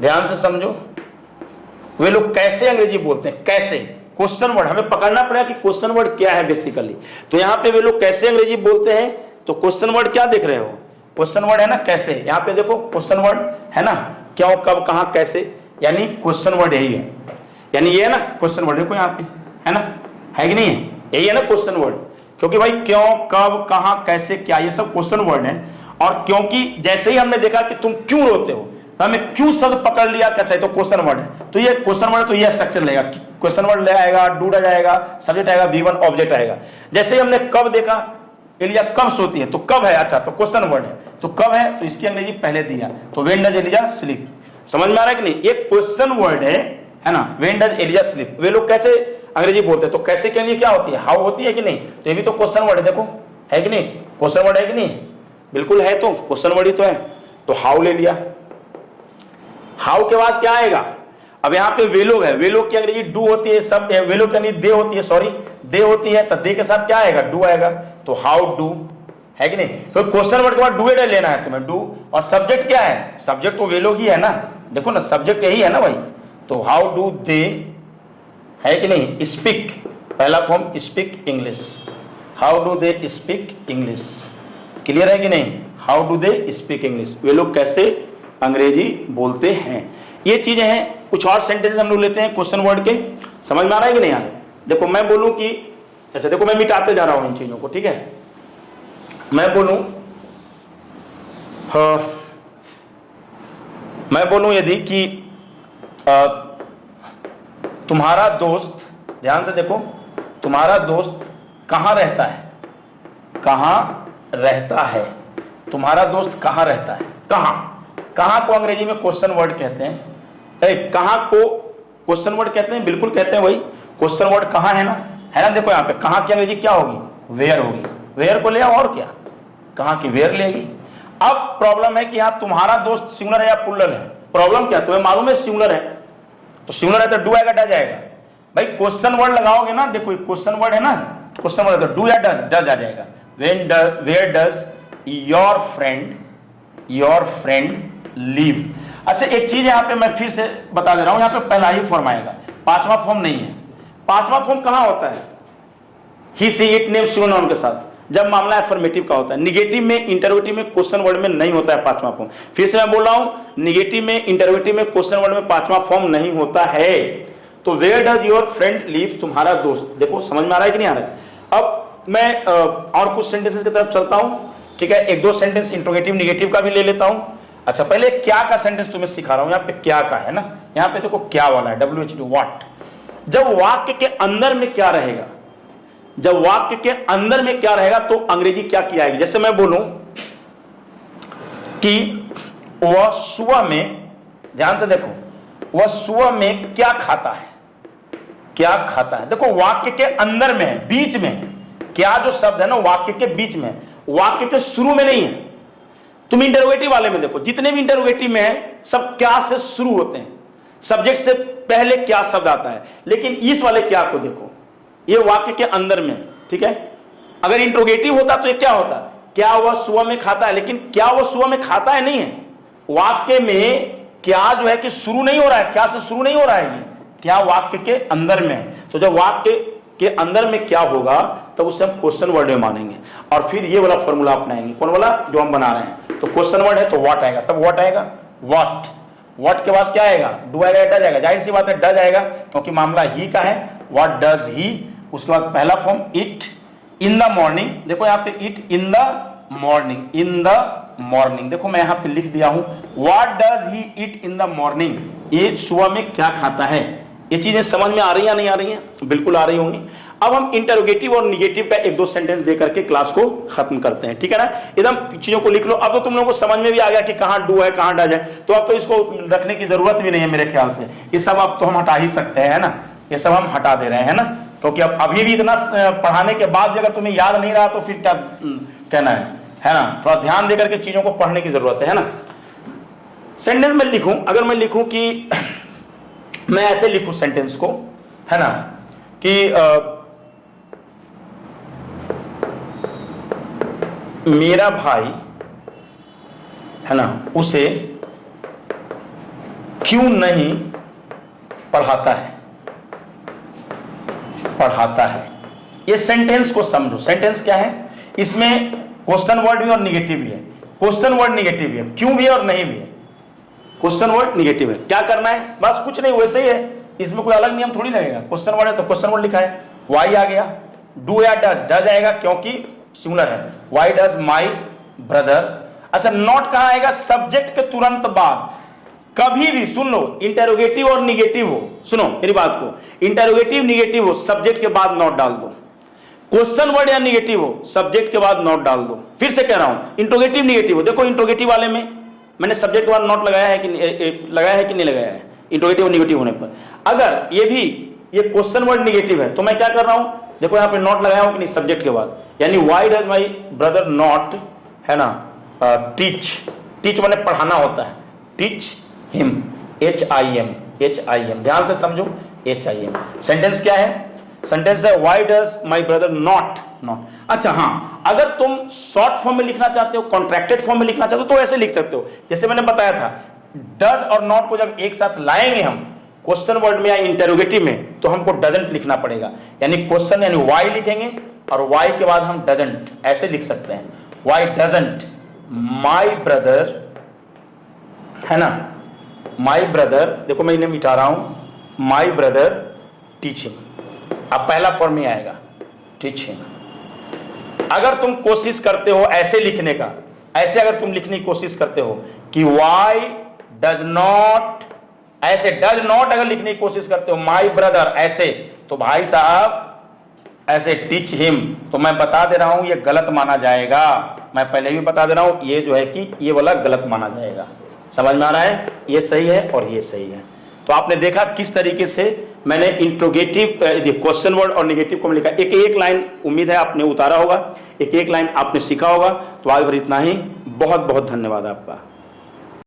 ध्यान से समझो, वे लोग कैसे अंग्रेजी बोलते हैं, कैसे, क्वेश्चन वर्ड हमें पकड़ना पड़ेगा कि क्वेश्चन वर्ड क्या है बेसिकली। तो यहां पे वे लोग कैसे अंग्रेजी बोलते हैं, तो क्वेश्चन वर्ड क्या देख रहे हो, क्वेश्चन वर्ड है ना कैसे, यहां पे देखो क्वेश्चन वर्ड है ना, क्यों कब कहां कैसे, यानी क्वेश्चन वर्ड यही है, यानी ये है ना क्वेश्चन वर्ड, देखो यहाँ पे है ना, है कि नहीं है, यही है ना क्वेश्चन वर्ड, क्योंकि भाई क्यों कब कहां कैसे क्या ये सब क्वेश्चन वर्ड है। और क्योंकि जैसे ही हमने देखा कि तुम क्यों रोते हो, तो हमें क्यों शब्द पकड़ लिया, क्या चाहिए, तो क्वेश्चन वर्ड है, तो ये क्वेश्चन वर्ड, तो ये स्ट्रक्चर लेगा, क्वेश्चन वर्ड ले आएगा, डू डज आएगा, सब्जेक्ट आएगा, V1 ऑब्जेक्ट आएगा। जैसे ही हमने कब देखा, एलिजा कब सोती है, तो कब है, अच्छा तो क्वेश्चन वर्ड है, तो कब है, तो इसकी अंग्रेजी पहले दिया, तो व्हेन डज एलिजा स्लीप। समझ में आ रहा है कि नहीं, एक क्वेश्चन वर्ड है, है ना। व्हेन डज एलिजा स्लीप, वे लोग कैसे अंग्रेजी बोलते हैं, तो कैसे के लिए क्या होती है, हाउ होती है कि नहीं, तो ये भी तो क्वेश्चन वर्ड है, देखो है कि नहीं, क्वेश्चन वर्ड है कि नहीं, बिल्कुल है, तो क्वेश्चन वर्ड ही तो है, तो हाउ ले लिया। हाउ के बाद क्या आएगा, अब यहाँ पे वे लोग है, वे लोग की अंग्रेजी डू होती है, सब वे लोग की अंग्रेजी दे होती है, सॉरी दे होती है, तो दे के साथ क्या आएगा, डू आएगा, तो हाउ डू, है कि नहीं, तो क्वेश्चन वर्ड के बाद डू एड लेना है तुम्हें, डू, और सब्जेक्ट क्या है, सब्जेक्ट तो वे लोग ही है ना, देखो ना सब्जेक्ट यही है ना भाई, तो हाउ डू दे, है कि नहीं, स्पीक, पहला form speak English, how do they speak English, clear है कि नहीं, how do they speak English, वे लोग कैसे अंग्रेजी बोलते हैं। ये चीजें हैं, कुछ और सेंटेंस हम लोग लेते हैं क्वेश्चन वर्ड के, समझ में आ रहा है कि नहीं आ रहा है। देखो मैं बोलूं कि जैसे देखो मैं मिटाते जा रहा हूं इन चीजों को, ठीक है, मैं बोलूं मैं बोलूं यदि कि तुम्हारा दोस्त, ध्यान से देखो, तुम्हारा दोस्त कहां रहता है, कहां रहता है, तुम्हारा दोस्त कहां रहता है, कहां, कहां को अंग्रेजी में क्वेश्चन वर्ड कहते हैं, कहां को क्वेश्चन वर्ड कहते हैं, बिल्कुल कहते हैं भाई, क्वेश्चन वर्ड कहां है ना, देखो यहाँ पे कहां की अंग्रेजी क्या होगी, वेयर होगी, वेयर को ले आओ और क्या, कहां की वेयर लेगी। अब प्रॉब्लम है कि यहाँ तुम्हारा दोस्त सिंगुलर है या प्लूरल है, प्रॉब्लम क्या, तुम्हें मालूम है सिंगुलर है, तो सिंगुलर है तो डू आएगा डज आएगा, भाई क्वेश्चन वर्ड लगाओगे ना, देखो क्वेश्चन वर्ड है ना, क्वेश्चन वर्ड है तो डू या डज, डज आ जाएगा, where does your friend live. अच्छा एक चीज यहाँ पे मैं फिर से बता दे रहा हूं, यहाँ पे पहला ही फॉर्म आएगा, पांचवा फॉर्म नहीं है। पांचवा फॉर्म कहां होता है, ही सी इट नेम प्रोनाउन के साथ, जब मामला एफर्मेटिव का होता है, निगेटिव में इंटरोगेटिव में क्वेश्चन वर्ड में नहीं होता है पांचवा फॉर्म। फिर से मैं बोल रहा हूं, निगेटिव में इंटरोगेटिव में क्वेश्चन वर्ड में पांचवा फॉर्म नहीं होता है। तो where does your friend live, तुम्हारा दोस्त, देखो समझ में आ रहा है कि नहीं आ रहा है। अब मैं और कुछ सेंटेंसेस की तरफ चलता हूं, ठीक है, एक दो सेंटेंस इंटरोगेटिव निगेटिव का भी ले लेता हूं। अच्छा पहले क्या का सेंटेंस तुम्हें सिखा रहा हूं, यहाँ पे क्या का है ना, यहाँ पे देखो क्या वाला है, WH2 व्हाट। जब वाक्य के अंदर में क्या रहेगा, जब वाक्य के अंदर में क्या रहेगा तो अंग्रेजी क्या की आएगी। जैसे मैं बोलूं कि वह सुबह में, ध्यान से देखो, वह सुबह में क्या खाता है, क्या खाता है, देखो वाक्य के अंदर में है, बीच में, क्या जो शब्द है ना वाक्य के बीच में, वाक्य के शुरू में नहीं है। तुम इंटरोगेटिव वाले में देखो, जितने भी इंटरोगेटिव में है सब क्या से शुरू होते हैं, सब्जेक्ट से पहले क्या शब्द आता है, लेकिन इस वाले क्या को देखो, ये वाक्य के अंदर में, ठीक है। अगर इंटरोगेटिव होता तो ये क्या होता, क्या वह सुबह में खाता है, लेकिन क्या वह सुबह में खाता है नहीं है, वाक्य में क्या जो है कि शुरू नहीं हो रहा है, क्या से शुरू नहीं हो रहा है, ये क्या वाक्य के अंदर में है। तो जब वाक्य के अंदर में क्या होगा तब उसे हम क्वेश्चन वर्ड में मानेंगे, और फिर ये वाला फॉर्मूला अपनाएंगे, कौन वाला जो हम बना रहे हैं। तो क्वेश्चन वर्ड है तो व्हाट आएगा, तब व्हाट आएगा, व्हाट, व्हाट के बाद क्या आएगा, डू आएगा, डज आएगा, जाहिर सी बात है डज आएगा क्योंकि मामला ही का है, व्हाट डज ही। उसके बाद पहला form it in the morning, देखो यहाँ पे it in the morning, in the morning, देखो मैं यहाँ पे लिख दिया हूं what does he it in the morning, ये सुबह में क्या खाता है। ये चीजें समझ में आ रही है नहीं आ रही हैं, बिल्कुल आ रही होंगी। अब हम इंटरोगेटिव और निगेटिव का एक दो सेंटेंस दे करके क्लास को खत्म करते हैं, ठीक है ना। एकदम चीजों को लिख लो, अब तो तुम लोगों को समझ में भी आ गया कि कहाँ डू है कहाँ डज है, तो अब तो इसको रखने की जरूरत भी नहीं है मेरे ख्याल से, ये सब अब तो हम हटा ही सकते हैं ना, ये सब हम हटा दे रहे हैं ना, क्योंकि अब अभी भी इतना पढ़ाने के बाद अगर तुम्हें याद नहीं रहा तो फिर क्या कहना है ना, थोड़ा ध्यान देकर के चीजों को पढ़ने की जरूरत है ना। सेंटेंस में लिखूं, अगर मैं लिखूं कि मैं ऐसे लिखूं सेंटेंस को, है ना, कि मेरा भाई है ना उसे क्यों नहीं पढ़ाता है, पढ़ाता है। ये सेंटेंस को समझो, सेंटेंस क्या है, इसमें क्वेश्चन वर्ड भी और निगेटिव भी है, क्वेश्चन वर्ड निगेटिव भी है, क्यों भी और नहीं भी है, क्वेश्चन वर्ड निगेटिव है। क्या करना है, बस कुछ नहीं, वैसे ही है, इसमें कोई अलग नियम थोड़ी लगेगा। क्वेश्चन वर्ड है तो क्वेश्चन वर्ड लिखा है, वाई आ गया, डू या डज, डज आएगा क्योंकि सिंगुलर है, वाई डज माई ब्रदर। अच्छा नॉट कहां आएगा, सब्जेक्ट के तुरंत बाद। कभी भी सुन लो, इंटरोगेटिव और निगेटिव हो, सुनो मेरी बात को, इंटरोगेटिव निगेटिव हो, सब्जेक्ट के बाद नॉट डाल दो। क्वेश्चन वर्ड या निगेटिव हो, सब्जेक्ट के बाद नॉट डाल दो। फिर से कह रहा हूं, इंटरोगेटिव निगेटिव हो, देखो इंटरोगेटिव वाले में मैंने सब्जेक्ट के बाद नॉट लगाया है कि नहीं लगाया है, इंट्रोगेटिव और निगेटिव होने पर। अगर ये क्वेश्चन वर्ड निगेटिव है तो मैं क्या कर रहा हूं, देखो यहां पे नॉट लगाया हूं कि नहीं सब्जेक्ट के बाद, यानी why does my brother not, है ना, टीच माने पढ़ाना होता है, टीच हिम, HIM, ध्यान से समझो, HIM। सेंटेंस क्या है, सेंटेंस है why does my brother not. अच्छा हाँ, अगर तुम शॉर्ट फॉर्म में लिखना चाहते हो, कॉन्ट्रैक्टेड फॉर्म में लिखना चाहते हो तो ऐसे लिख सकते हो, जैसे मैंने बताया था, डज और नॉट को जब एक साथ लाएंगे हम क्वेश्चन वर्ड में या इंटरोगेटिव में तो हमको डजंट लिखना पड़ेगा, यानी क्वेश्चन यानी वाई लिखेंगे और वाई के बाद हम डजंट ऐसे लिख सकते हैं, वाई डजंट माई ब्रदर, है ना, माई ब्रदर, देखो मैं इन्हें मिटा रहा हूं, माई ब्रदर टीचिंग, अब पहला फॉर्म में आएगा टीचिंग। अगर तुम कोशिश करते हो ऐसे लिखने का, ऐसे अगर तुम लिखने की कोशिश करते हो कि वाई डज नॉट, ऐसे डज नॉट अगर लिखने की कोशिश करते हो माई ब्रदर ऐसे, तो भाई साहब ऐसे टीच हिम, तो मैं बता दे रहा हूं ये गलत माना जाएगा, मैं पहले भी बता दे रहा हूं ये जो है कि ये वाला गलत माना जाएगा। समझ में आ रहा है, ये सही है और ये सही है। तो आपने देखा किस तरीके से मैंने इंट्रोगेटिव क्वेश्चन वर्ड और नेगेटिव को लिखा, एक एक लाइन उम्मीद है आपने उतारा होगा, एक एक लाइन आपने सीखा होगा। तो आज भर इतना ही, बहुत बहुत धन्यवाद आपका।